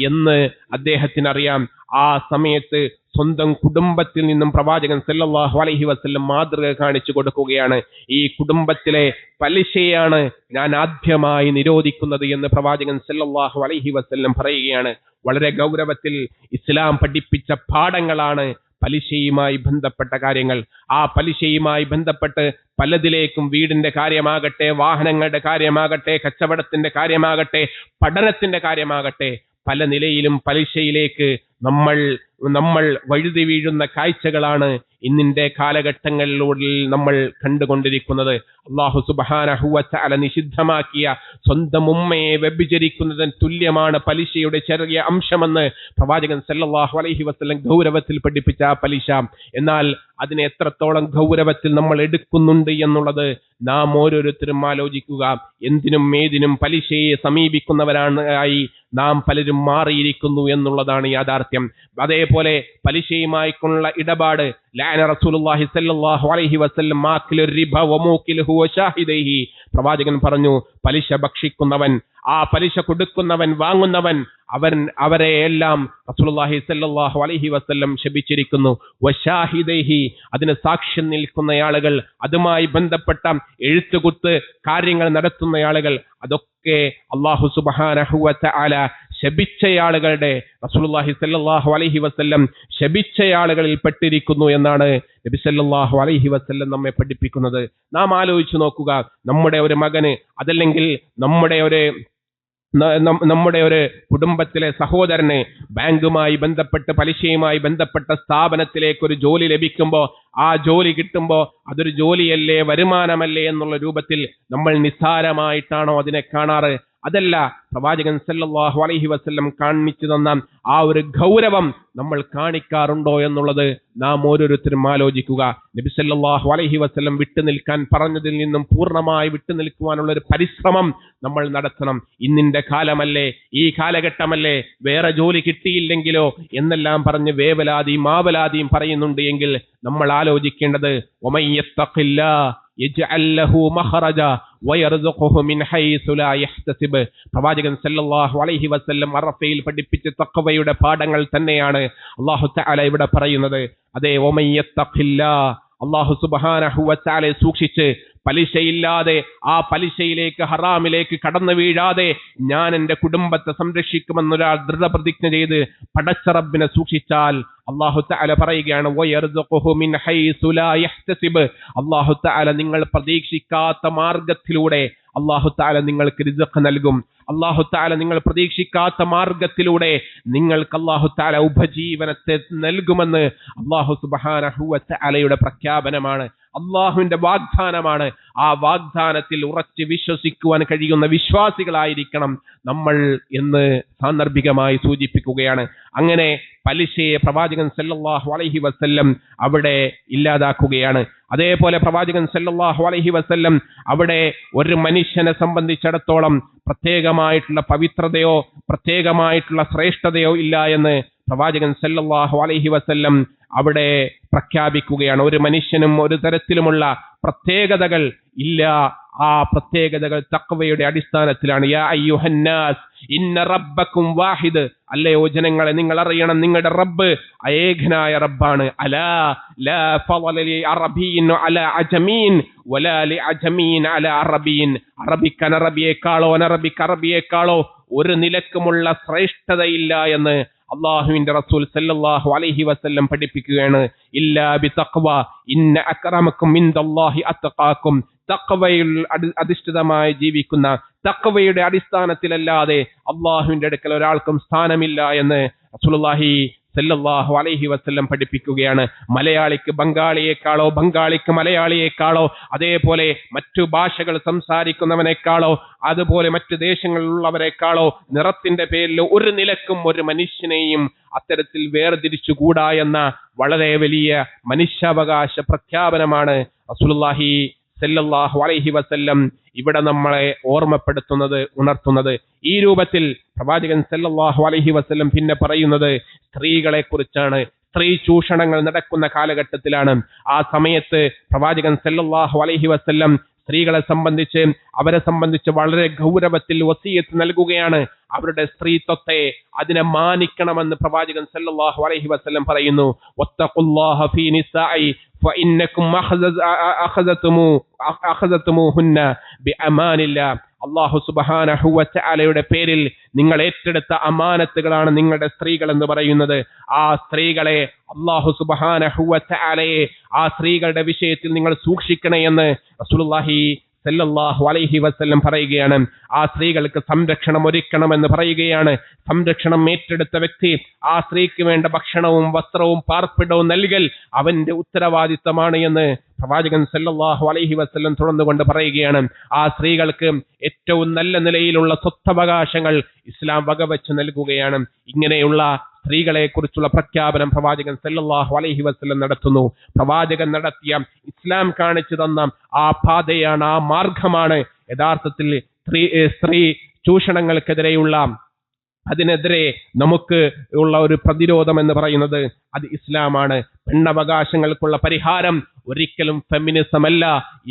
എന്ന് അദ്ദേഹത്തിന് അറിയാം. ആ സമയത്ത് സ്വന്തം കുടുംബത്തിൽ നിന്നും പ്രവാചകൻ സല്ലല്ലാഹു അലൈഹി വസല്ലം മാതൃക കാണിച്ചു കൊടുക്കുകയാണ്. ഈ കുടുംബത്തിലെ പലിശയാണ് ഞാൻ ആദ്യമായി നിരോധിക്കുന്നത് എന്ന് പ്രവാചകൻ സല്ലല്ലാഹു അലൈഹി വസല്ലം പറയുകയാണ്. വളരെ ഗൗരവത്തിൽ ഇസ്ലാം പഠിപ്പിച്ച പാഠങ്ങളാണ് പലിശയുമായി ബന്ധപ്പെട്ട കാര്യങ്ങൾ. ആ പലിശയുമായി ബന്ധപ്പെട്ട് പലതിലേക്കും, വീടിന്റെ കാര്യമാകട്ടെ, വാഹനങ്ങളുടെ കാര്യമാകട്ടെ, കച്ചവടത്തിന്റെ കാര്യമാകട്ടെ, പഠനത്തിന്റെ കാര്യമാകട്ടെ, പല നിലയിലും പലിശയിലേക്ക് നമ്മൾ നമ്മൾ വഴുതി വീഴുന്ന കാഴ്ചകളാണ് ഇന്നിന്റെ കാലഘട്ടങ്ങളിലൂടെ നമ്മൾ കണ്ടുകൊണ്ടിരിക്കുന്നത്. അല്ലാഹു സുബ്ഹാനഹു വ തആല നിഷിദ്ധമാക്കിയ സ്വന്തം ഉമ്മയെ വ്യഭിചരിക്കുന്നതിന് തുല്യമാണ് പലിശയുടെ ചെറിയ അംശമെന്ന് പ്രവാചകൻ സല്ലല്ലാഹു അലൈഹി വസല്ലം ഗൗരവത്തിൽ പഠിപ്പിച്ച ആ പലിശ. എന്നാൽ അതിനെ എത്രത്തോളം ഗൗരവത്തിൽ നമ്മൾ എടുക്കുന്നുണ്ട് എന്നുള്ളത് നാം ഓരോരുത്തരും ആലോചിക്കുക. എന്തിനും ഏതിനും പലിശയെ സമീപിക്കുന്നവരായി നാം പലരും മാറിയിരിക്കുന്നു എന്നുള്ളതാണ് യാഥാർത്ഥ്യം. അതേപോലെ പലിശയുമായിട്ടുള്ള ഇടപാട് ലഅന റസൂലുള്ളാഹി സ്വല്ലല്ലാഹു അലൈഹി വസല്ലം മാക്കിലു റിബ വമൂക്കിലുഹു വശാഹിദൈഹി, പ്രവാചകൻ പറഞ്ഞു, പലിശ ഭക്ഷിക്കുന്നവൻ, ആ പലിശ കൊടുക്കുന്നവൻ, വാങ്ങുന്നവൻ, അവരെ എല്ലാം റസൂലുള്ളാഹി സ്വല്ലല്ലാഹു അലൈഹി വസല്ലം ശപിച്ചിരിക്കുന്നു. വശാഹിദൈഹി, അതിന് സാക്ഷ്യം നിൽക്കുന്ന ആളുകൾ, അതുമായി ബന്ധപ്പെട്ട എഴുത്തുകുത്ത് കാര്യങ്ങൾ നടത്തുന്ന ആളുകൾ, അതൊക്കെ അല്ലാഹു സുബ്ഹാനഹു വ തആല ശപിച്ചയാളുകളുടെ, റസൂലുള്ളാഹി സ്വല്ലല്ലാഹു അലൈഹി വസല്ലം ശപിച്ചയാളുകളിൽ പെട്ടിരിക്കുന്നു എന്നാണ് നബി സല്ലല്ലാഹു അലൈഹി വസല്ലം നമ്മെ പഠിപ്പിക്കുന്നത്. നാം ആലോചിച്ചു നോക്കുക, നമ്മുടെ ഒരു മകന്, അതല്ലെങ്കിൽ നമ്മുടെ ഒരു കുടുംബത്തിലെ സഹോദരന് ബാങ്കുമായി ബന്ധപ്പെട്ട് പലിശയുമായി ബന്ധപ്പെട്ട സ്ഥാപനത്തിലേക്ക് ഒരു ജോലി ലഭിക്കുമ്പോൾ, ആ ജോലി കിട്ടുമ്പോൾ അതൊരു ജോലിയല്ലേ, വരുമാനമല്ലേ എന്നുള്ള രൂപത്തിൽ നമ്മൾ നിസ്സാരമായിട്ടാണോ അതിനെ കാണാറ്? അതല്ല, പ്രവാചകൻ സല്ലല്ലാഹു അലൈഹി വസല്ലം കാണിച്ചു തന്ന ആ ഒരു ഗൗരവം നമ്മൾ കാണിക്കാറുണ്ടോ എന്നുള്ളത് നാം ഓരോരുത്തരും ആലോചിക്കുക. നബി സല്ലല്ലാഹു അലൈഹി വസല്ലം വിട്ടുനിൽക്കാൻ പറഞ്ഞതിൽ നിന്നും പൂർണ്ണമായി വിട്ടുനിൽക്കുവാനുള്ള ഒരു പരിശ്രമം നമ്മൾ നടത്തണം. ഇന്നിന്റെ കാലമല്ലേ, ഈ കാലഘട്ടമല്ലേ, വേറെ ജോലി കിട്ടിയില്ലെങ്കിലോ എന്നെല്ലാം പറഞ്ഞ് വേവലാതിയും മാവലാതിയും പറയുന്നുണ്ട് എങ്കിൽ നമ്മൾ ആലോചിക്കേണ്ടത് വമയ്യത്തഖില്ലാഹ് യജ്അൽ ലഹു മഖറജ വയർസുഖുഹു മിൻ ഹൈസു ലാ യഹ്തസിബ്. പ്രവാചകൻ സല്ലല്ലാഹു അലൈഹി വസല്ലം അറഫയിൽ പഠിപ്പിച്ച തഖ്വയുടെ പാഠങ്ങൾ തന്നെയാണ് അല്ലാഹു തആല ഇവിടെ പറയുന്നത്. അതേ, വമയ്യത്തഖില്ലാഹ്, അല്ലാഹു സുബ്ഹാനഹു വ തആല സൂക്ഷിച്ച് പലിശയില്ലാതെ, ആ പലിശയിലേക്ക്, ഹറാമിലേക്ക് കടന്നു വീഴാതെ ഞാൻ എന്റെ കുടുംബത്തെ സംരക്ഷിക്കുമെന്നൊരാൾ ദൃഢപ്രതിജ്ഞ ചെയ്ത് പടച്ച റബ്ബിനെ സൂക്ഷിച്ചാൽ അല്ലാഹു തആല പറയുകയാണ്, വയർസുഖുഹു മിൻ ഹൈസു ലാ യഹ്തസിബ്, അല്ലാഹു തആല നിങ്ങൾ പ്രതീക്ഷിക്കാത്ത മാർഗത്തിലൂടെ അല്ലാഹു തആല നിങ്ങൾക്ക് റിസ്ഖ് നൽകും. അല്ലാഹു തആല നിങ്ങൾ പ്രതീക്ഷിക്കാത്ത മാർഗത്തിലൂടെ നിങ്ങൾക്ക് അല്ലാഹു തആല ഉപജീവനത്തെ നൽകുമെന്ന് അല്ലാഹു സുബ്ഹാനഹു വ തആലയുടെ പ്രഖ്യാപനമാണ്, അല്ലാഹുവിന്റെ വാഗ്ദാനമാണ്. ആ വാഗ്ദാനത്തിൽ ഉറച്ച് വിശ്വസിക്കുവാൻ കഴിയുന്ന വിശ്വാസികളായിരിക്കണം നമ്മൾ എന്ന് സാന്ദർഭികമായി സൂചിപ്പിക്കുകയാണ്. അങ്ങനെ പലിശയെ പ്രവാചകൻ സല്ലല്ലാഹു അലൈഹി വസല്ലം അവിടെ ഇല്ലാതാക്കുകയാണ്. അതേപോലെ പ്രവാചകൻ സല്ലല്ലാഹു അലൈഹി വസല്ലം അവിടെ ഒരു മനുഷ്യനെ സംബന്ധിച്ചിടത്തോളം പ്രത്യേകമായിട്ടുള്ള പവിത്രതയോ പ്രത്യേകമായിട്ടുള്ള ശ്രേഷ്ഠതയോ ഇല്ല എന്ന് പ്രവാചകൻ സല്ലല്ലാഹു അലൈഹി വസല്ലം അവിടെ പ്രഖ്യാപിക്കുകയാണ്. ഒരു മനുഷ്യനും ഒരു തരത്തിലുമുള്ള പ്രത്യേകതകൾ ഇല്ല. ആ പ്രത്യേകതകൾ തഖ്വയുടെ അടിസ്ഥാനത്തിലാണ്. യാ അയ്യുഹന്നാസ് ഇന്ന റബ്ബക്കും വാഹിദ്, അല്ലയോ ജനങ്ങളെ, നിങ്ങൾ അറിയണം, നിങ്ങളുടെ റബ്ബ് ഏകനായ റബ്ബാണ്. അലാ ലാ ഫളല ലി അറബിയ്യിൻ അലാ അജമീൻ വലാ ലി അജമീൻ അലാ അറബിയ്യിൻ, അറബിക്ക് അനറബിയേക്കാളോ അനറബിക്ക് അറബിയേക്കാളോ ഒരു നിലക്കുമുള്ള ശ്രേഷ്ഠതയില്ല എന്ന് അല്ലാഹുവിന്റെ റസൂൽ സല്ലല്ലാഹു അലൈഹി വസല്ലം പഠിപ്പിക്കുകയാണ്. ഇല്ലാ ബി തഖ്വ ഇന്ന അക്രമക്കും ഇൻദല്ലാഹി അത്ഖാക്കും, തഖ്വയിൽ അധിഷ്ഠിതമായി ജീവിക്കുന്ന, തഖ്വയുടെ അടിസ്ഥാനത്തിലല്ലാതെ അല്ലാഹുവിന്റെ അടുക്കൽ ഒരാൾക്കും സ്ഥാനമില്ല എന്ന് റസൂലുള്ളാഹി സല്ലല്ലാഹു അലൈഹി വസല്ലം പഠിപ്പിക്കുകയാണ്. മലയാളിക്ക് ബംഗാളിയേക്കാളോ ബംഗാളിക്ക് മലയാളിയേക്കാളോ, അതേപോലെ മറ്റു ഭാഷകൾ സംസാരിക്കുന്നവനേക്കാളോ, അതുപോലെ മറ്റു ദേശങ്ങളിലുള്ളവരെക്കാളോ നിറത്തിന്റെ പേരിൽ ഒരു നിലക്കും ഒരു മനുഷ്യനെയും അത്തരത്തിൽ വേർതിരിച്ചുകൂടാ എന്ന വളരെ വലിയ മനുഷ്യാവകാശ പ്രഖ്യാപനമാണ് റസൂലുള്ളാഹി സല്ലല്ലാഹു അലൈഹി വസല്ലം ഇവിടെ നമ്മളെ ഓർമ്മപ്പെടുത്തുന്നത്, ഉണർത്തുന്നത്. ഈ രൂപത്തിൽ പ്രവാചകൻ സല്ലല്ലാഹു അലൈഹി വസല്ലം പിന്നെ പറയുന്നത് സ്ത്രീകളെ കുറിച്ചാണ്. സ്ത്രീ ചൂഷണങ്ങൾ നടക്കുന്ന കാലഘട്ടത്തിലാണ്. ആ സമയത്ത് പ്രവാചകൻ സല്ലല്ലാഹു അലൈഹി വസല്ലം സ്ത്രീകളെ സംബന്ധിച്ച്, അവരെ സംബന്ധിച്ച് വളരെ ഗൗരവത്തിൽ വസിയത്ത് നൽകുകയാണ്. അവരുടെ സ്ത്രീത്വത്തെ, അതിനെ മാനിക്കണമെന്ന് പ്രവാചകൻ സല്ലല്ലാഹു അലൈഹി വസല്ലം പറയുന്നു. വത്തഖുല്ലാഹ ഫീ നിസാഇ ഫഇന്നകും അഖദതുമുഹുന്ന ബിഅമാനില്ലാ, അല്ലാഹു സുബ്ഹാനഹു വ തആലയുടെ പേരിൽ നിങ്ങൾ ഏറ്റെടുത്ത അമാനത്തുകളാണ് നിങ്ങളുടെ സ്ത്രീകൾ എന്ന് പറയുന്നത്. ആ സ്ത്രീകളെ അല്ലാഹു സുബ്ഹാനഹു വ തആലയെ, ആ സ്ത്രീകളുടെ വിഷയത്തിൽ നിങ്ങൾ സൂക്ഷിക്കണേ എന്ന് റസൂലുള്ളാഹി സല്ലല്ലാഹു അലൈഹി വസല്ലം പറയുകയാണ്, ആ സ്ത്രീകൾക്ക് സംരക്ഷണം ഒരുക്കണമെന്ന് പറയുകയാണ്. സംരക്ഷണം ഏറ്റെടുത്ത വ്യക്തി ആ സ്ത്രീക്ക് വേണ്ട ഭക്ഷണവും വസ്ത്രവും പാർപ്പിടവും നൽകൽ അവന്റെ ഉത്തരവാദിത്തമാണ് എന്ന് പ്രവാചകൻ സല്ലല്ലാഹു അലൈഹി വസല്ലം തുടർന്നുകൊണ്ട് പറയുകയാണ്. ആ സ്ത്രീകൾക്ക് ഏറ്റവും നല്ല നിലയിലുള്ള സ്വത്തവകാശങ്ങൾ ഇസ്ലാം വകവെച്ച് നൽകുകയാണ്. ഇങ്ങനെയുള്ള സ്ത്രീകളെ കുറിച്ചുള്ള പ്രഖ്യാപനം പ്രവാചകൻ സല്ലല്ലാഹു അലൈഹി വസല്ലം നടത്തുന്നു. പ്രവാചകൻ നടത്തിയ ഇസ്ലാം കാണിച്ചു തന്ന ആ പാതയാണ്, ആ മാർഗമാണ് യഥാർത്ഥത്തിൽ സ്ത്രീ ചൂഷണങ്ങൾക്കെതിരെയുള്ള അതിനെതിരെ നമുക്ക് ഉള്ള ഒരു പ്രതിരോധം എന്ന് പറയുന്നത് അത് ഇസ്ലാമാണ്. പെണ്ണവകാശങ്ങൾക്കുള്ള പരിഹാരം ഒരിക്കലും ഫെമിനിസം അല്ല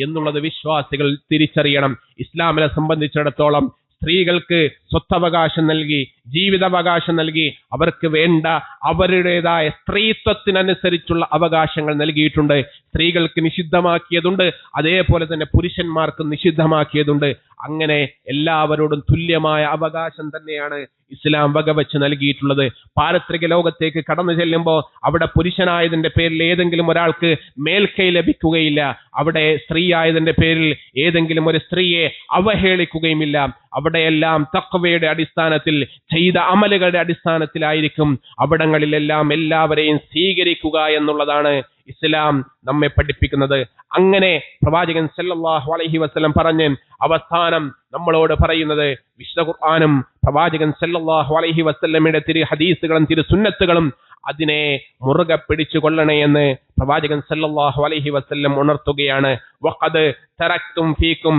എന്നുള്ളത് വിശ്വാസികൾ തിരിച്ചറിയണം. ഇസ്ലാമിനെ സംബന്ധിച്ചിടത്തോളം സ്ത്രീകൾക്ക് സ്വത്തവകാശം നൽകി, ജീവിതാവകാശം നൽകി, അവർക്ക് വേണ്ട അവരുടേതായ സ്ത്രീത്വത്തിനനുസരിച്ചുള്ള അവകാശങ്ങൾ നൽകിയിട്ടുണ്ട്. സ്ത്രീകൾക്ക് നിഷിദ്ധമാക്കിയതുണ്ട്, അതേപോലെ തന്നെ പുരുഷന്മാർക്ക് നിഷിദ്ധമാക്കിയതുണ്ട്. അങ്ങനെ എല്ലാവരോടും തുല്യമായ അവകാശം തന്നെയാണ് ഇസ്ലാം വകവെച്ച് നൽകിയിട്ടുള്ളത്. പാരത്രിക ലോകത്തേക്ക് കടന്നു ചെല്ലുമ്പോൾ അവിടെ പുരുഷനായതിന്റെ പേരിൽ ഏതെങ്കിലും ഒരാൾക്ക് മേൽക്കൈ ലഭിക്കുകയില്ല. അവിടെ സ്ത്രീ ആയതിന്റെ പേരിൽ ഏതെങ്കിലും ഒരു സ്ത്രീയെ അവഹേളിക്കുകയുമില്ല. അവിടെയെല്ലാം തഖ്വയുടെ അടിസ്ഥാനത്തിൽ ചെയ്ത അമലുകളുടെ അടിസ്ഥാനത്തിലായിരിക്കും അവിടങ്ങളിലെല്ലാം എല്ലാവരെയും സ്വീകരിക്കുക എന്നുള്ളതാണ് ഇസ്ലാം നമ്മെ പഠിപ്പിക്കുന്നത്. അങ്ങനെ പ്രവാചകൻ സല്ലല്ലാഹു അലൈഹി വസല്ലം പറഞ്ഞ് അവസാനം നമ്മളോട് പറയുന്നത് വിശുദ്ധ ഖുർആനും പ്രവാചകൻ സല്ലല്ലാഹു അലൈഹി വസല്ലമയുടെ തിരു ഹദീസുകളും തിരു സുന്നത്തുകളും അതിനെ മുറുകെ പിടിച്ചു കൊള്ളണേ എന്ന് പ്രവാചകൻ സല്ലല്ലാഹു അലൈഹി വസല്ലം ഉണർത്തുകയാണ്. വഖദ് തറക്തും ഫീകും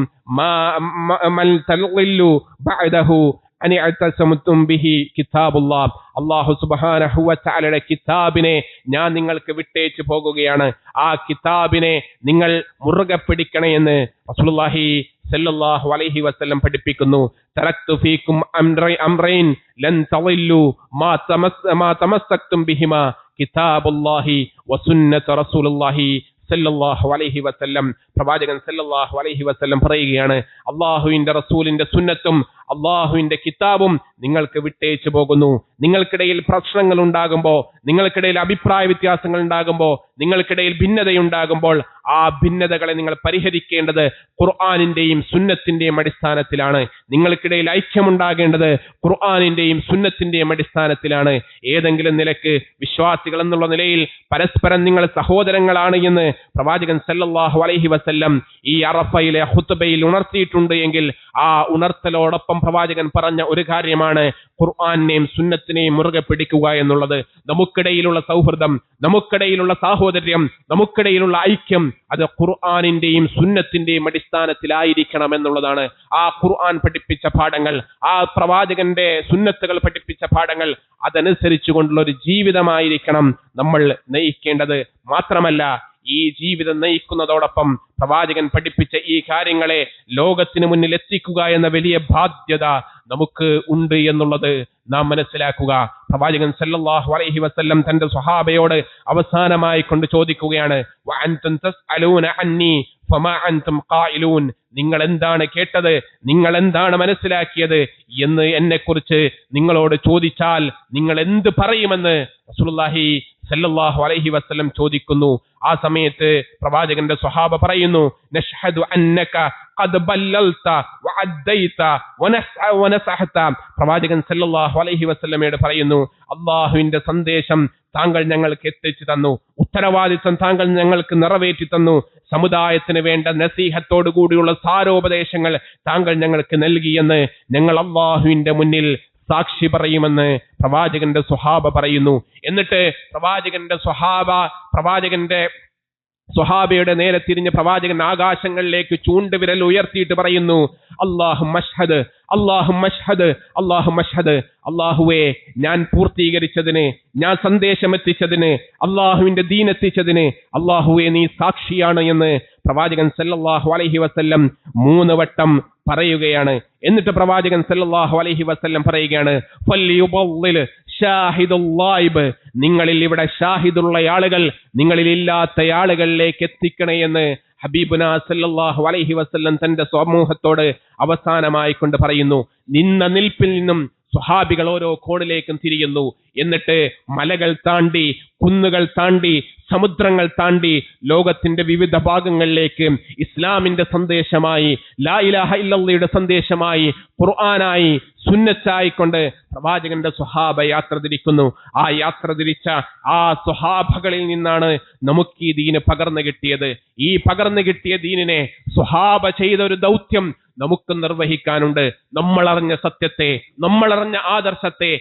മൽ തൽഖില്ലു ബഅദഹു അനിഅതസമുതും ബിഹി കിതാബുല്ലാഹ്. അല്ലാഹു സുബ്ഹാനഹു വ തആലയുടെ കിതാബിനെ ഞാൻ നിങ്ങൾക്ക് വിട്ടേച്ചു പോകുകയാണ്. ആ കിതാബിനെ നിങ്ങൾ മുറുകെ പിടിക്കണേ എന്ന് റസൂലുള്ളാഹി സല്ലല്ലാഹു അലൈഹി വസല്ലം പഠിപ്പിക്കുന്നു. തറക്തു ഫീകും അംറൈൻ ലൻ തളില്ലു മാ തമസ്സക്തും ബിഹിമാ കിതാബുല്ലാഹി വസുന്നത റസൂലുള്ളാഹി സല്ലല്ലാഹു അലൈഹി വസല്ലം. പ്രവാചകൻ സല്ലല്ലാഹു അലൈഹി വസല്ലം പറയുകയാണ്, അല്ലാഹുവിന്റെ റസൂലിന്റെ സുന്നത്തും അല്ലാഹുവിന്റെ കിതാബും നിങ്ങൾക്ക് വിട്ടേച്ചു പോകുന്നു. നിങ്ങൾക്കിടയിൽ പ്രശ്നങ്ങൾ ഉണ്ടാകുമ്പോൾ, നിങ്ങൾക്കിടയിൽ അഭിപ്രായ വ്യത്യാസങ്ങൾ ഉണ്ടാകുമ്പോൾ, നിങ്ങൾക്കിടയിൽ ഭിന്നതയുണ്ടാകുമ്പോൾ ആ ഭിന്നതകളെ നിങ്ങൾ പരിഹരിക്കേണ്ടത് ഖുർആനിന്റെയും സുന്നത്തിന്റെയും അടിസ്ഥാനത്തിലാണ്. നിങ്ങൾക്കിടയിൽ ഐക്യമുണ്ടാകേണ്ടത് ഖുർആനിന്റെയും സുന്നത്തിന്റെയും അടിസ്ഥാനത്തിലാണ്. ഏതെങ്കിലും നിലക്ക് വിശ്വാസികൾ എന്നുള്ള നിലയിൽ പരസ്പരം നിങ്ങൾ സഹോദരങ്ങളാണ് എന്ന് പ്രവാചകൻ സല്ലല്ലാഹു അലൈഹി വസല്ലം ഈ അറഫയിലെ ഖുത്ബയിൽ ഉണർത്തിയിട്ടുണ്ട് എങ്കിൽ ആ ഉണർത്തലോടൊപ്പം പ്രവാചകൻ പറഞ്ഞ ഒരു കാര്യമാണ് ഖുർആനെയും സുന്നത്തിനെയും മുറുകെ പിടിക്കുക എന്നുള്ളത്. നമുക്കിടയിലുള്ള സൗഹൃദം, നമുക്കിടയിലുള്ള സാഹോദര്യം, നമുക്കിടയിലുള്ള ഐക്യം അത് ഖുർആനിന്റെയും സുന്നത്തിന്റെയും അടിസ്ഥാനത്തിലായിരിക്കണം എന്നുള്ളതാണ്. ആ ഖുർആൻ പഠിപ്പിച്ച പാഠങ്ങൾ, ആ പ്രവാചകന്റെ സുന്നത്തുകൾ പഠിപ്പിച്ച പാഠങ്ങൾ അതനുസരിച്ചു കൊണ്ടുള്ള ഒരു ജീവിതമായിരിക്കണം നമ്മൾ നയിക്കേണ്ടത്. മാത്രമല്ല ഈ ജീവിതം നയിക്കുന്നതോടൊപ്പം പ്രവാചകൻ പഠിപ്പിച്ച ഈ കാര്യങ്ങളെ ലോകത്തിന് മുന്നിൽ എത്തിക്കുക എന്ന വലിയ ബാധ്യത നമുക്ക് ഉണ്ട് എന്നുള്ളത് നാം മനസ്സിലാക്കുക. പ്രവാചകൻ സല്ലല്ലാഹു അലൈഹി വസല്ലം തന്റെ സ്വഹാബയോട് അവസാനമായി കൊണ്ട് ചോദിക്കുകയാണ്, വഅൻതും തസ്അലൂന അന്നി ഫമാ അൻതും ഖായിലൂൻ. നിങ്ങൾ എന്താണ് കേട്ടത്, നിങ്ങൾ എന്താണ് മനസ്സിലാക്കിയത് എന്ന് എന്നെക്കുറിച്ച് നിങ്ങളോട് ചോദിച്ചാൽ നിങ്ങൾ എന്ത് പറയുമെന്ന് റസൂലുള്ളാഹി സല്ലല്ലാഹു അലൈഹി വസല്ലം ചോദിക്കുന്നു. ആ സമയത്ത് പ്രവാചകന്റെ സ്വഹാബ പറയുന്നു, നഷ്ഹദു അന്നക ഖദ് ബല്ലൽത വഅദ്ദൈത വനസഹത. പ്രവാചകൻ സല്ലല്ലാഹു അലൈഹി വസല്ലമയോട് പറയുന്നു, അല്ലാഹുവിന്റെ സന്ദേശം താങ്കൾ ഞങ്ങൾക്ക് എത്തിച്ചു തന്നു, ഉത്തരവാദിത്വം താങ്കൾ ഞങ്ങൾക്ക് നിറവേറ്റി തന്നു, സമുദായത്തിന് വേണ്ട നസീഹത്തോടു കൂടിയുള്ള സാരോപദേശങ്ങൾ താങ്കൾ ഞങ്ങൾക്ക് നൽകിയെന്ന് ഞങ്ങൾ അല്ലാഹുവിന്റെ മുന്നിൽ സാക്ഷി പറയുമെന്ന് പ്രവാചകന്റെ സ്വഹാബ പറയുന്നു. എന്നിട്ട് പ്രവാചകന്റെ സ്വഹാബയുടെ നേരെ തിരിഞ്ഞ് പ്രവാചകൻ ആകാശങ്ങളിലേക്ക് ചൂണ്ടുവിരൽ ഉയർത്തിയിട്ട് പറയുന്നു, അല്ലാഹുമ്മ അശ്ഹദ്, അല്ലാഹുമ്മ അശ്ഹദ്, അല്ലാഹുമ്മ അശ്ഹദ്. അല്ലാഹുവേ, ഞാൻ പൂർത്തീകരിച്ചതിന്, ഞാൻ സന്ദേശം എത്തിച്ചതിന്, അല്ലാഹുവിന്റെ ദീൻ എത്തിച്ചതിന് അല്ലാഹുവേ നീ സാക്ഷിയാണ് എന്ന് പ്രവാചകൻ സല്ലല്ലാഹു അലൈഹി വസല്ലം 3 വട്ടം പറയുകയാണ്. എന്നിട്ട് പ്രവാചകൻ സല്ലല്ലാഹു അലൈഹി വസല്ലം പറയുകയാണ്, ഫല്യുബള്ളിൽ ഷാഹിദുൽ ഗായിബ്. നിങ്ങളിൽ ഇവിടെ ഷാഹിദുള്ള ആളുകൾ നിങ്ങളിൽ ഇല്ലാത്ത ആളുകളിലേക്ക് എത്തിക്കണേ എന്ന് ഹബീബുനാ സല്ലല്ലാഹു അലൈഹി വസല്ലം തന്റെ സമൂഹത്തോട് അവസാനമായി കൊണ്ട് പറയുന്നു. നിന്ന നിൽപ്പിൽ നിന്നും സ്വഹാബികൾ ഓരോ കോണിലേക്കും തിരിയുന്നു. എന്നിട്ട് മലകൾ താണ്ടി, കുന്നുകൾ താണ്ടി, സമുദ്രങ്ങൾ താണ്ടി ലോകത്തിന്റെ വിവിധ ഭാഗങ്ങളിലേക്ക് ഇസ്ലാമിന്റെ സന്ദേശമായി, ലാ ഇലാഹ ഇല്ലല്ലാഹയുടെ സന്ദേശമായി, ഖുർആനായി, സുന്നത്തായിക്കൊണ്ട് പ്രവാചകന്റെ സ്വഹാബ യാത്ര തിരിക്കുന്നു. ആ യാത്ര തിരിച്ച ആ സ്വഹാബകളിൽ നിന്നാണ് നമുക്ക് ഈ ദീന് പകർന്നു കിട്ടിയത്. ഈ പകർന്നു കിട്ടിയ ദീനിനെ സ്വഹാബ ചെയ്ത ഒരു ദൗത്യം നമുക്ക് നിർവഹിക്കാനുണ്ട്. നമ്മളറിഞ്ഞ സത്യത്തെ, നമ്മളറിഞ്ഞ ആദർശത്തെ,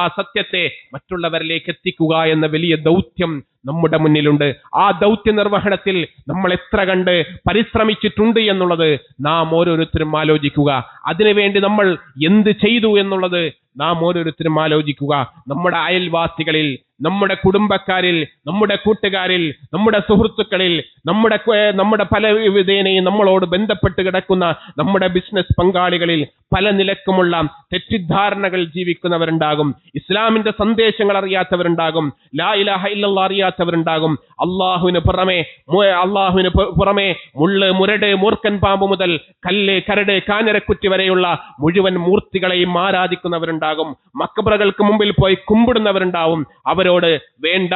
ആ സത്യത്തെ മറ്റുള്ളവരിലേക്ക് എത്തിക്കുക എന്ന വലിയ ദൗത്യം നമ്മുടെ മുന്നിലുണ്ട്. ആ ദൗത്യ നിർവഹണത്തിൽ നമ്മൾ എത്ര കണ്ട് പരിശ്രമിച്ചിട്ടുണ്ട് എന്നുള്ളത് നാം ഓരോരുത്തരും ആലോചിക്കുക. അതിനുവേണ്ടി നമ്മൾ എന്ത് ചെയ്തു എന്നുള്ളത് നാം ഓരോരുത്തരും ആലോചിക്കുക. നമ്മുടെ അയൽവാസികളിൽ, നമ്മുടെ കുടുംബക്കാരിൽ, നമ്മുടെ കൂട്ടുകാരിൽ, നമ്മുടെ സുഹൃത്തുക്കളിൽ, നമ്മുടെ പല വിധേനയും നമ്മളോട് ബന്ധപ്പെട്ട് കിടക്കുന്ന നമ്മുടെ ബിസിനസ് പങ്കാളികളിൽ പല നിലക്കുമുള്ള തെറ്റിദ്ധാരണകൾ ജീവിക്കുന്നവരുണ്ടാകും. ഇസ്ലാമിന്റെ സന്ദേശങ്ങൾ അറിയാത്തവരുണ്ടാകും. ലാ ഇലാഹ ഇല്ലല്ലാഹ് അറിയാത്തവരുണ്ടാകും. അള്ളാഹുവിന് പുറമെ മുള്ള്, മുരട്, മൂർഖൻ പാമ്പ് മുതൽ കല്ല്, കരട്, കാഞ്ഞിരക്കുറ്റി വരെയുള്ള മുഴുവൻ മൂർത്തികളെയും ആരാധിക്കുന്നവരുണ്ടാകും. മക്ബറകൾക്ക് മുമ്പിൽ പോയി കുമ്പിടുന്നവരുണ്ടാവും. അവരോട് വേണ്ട,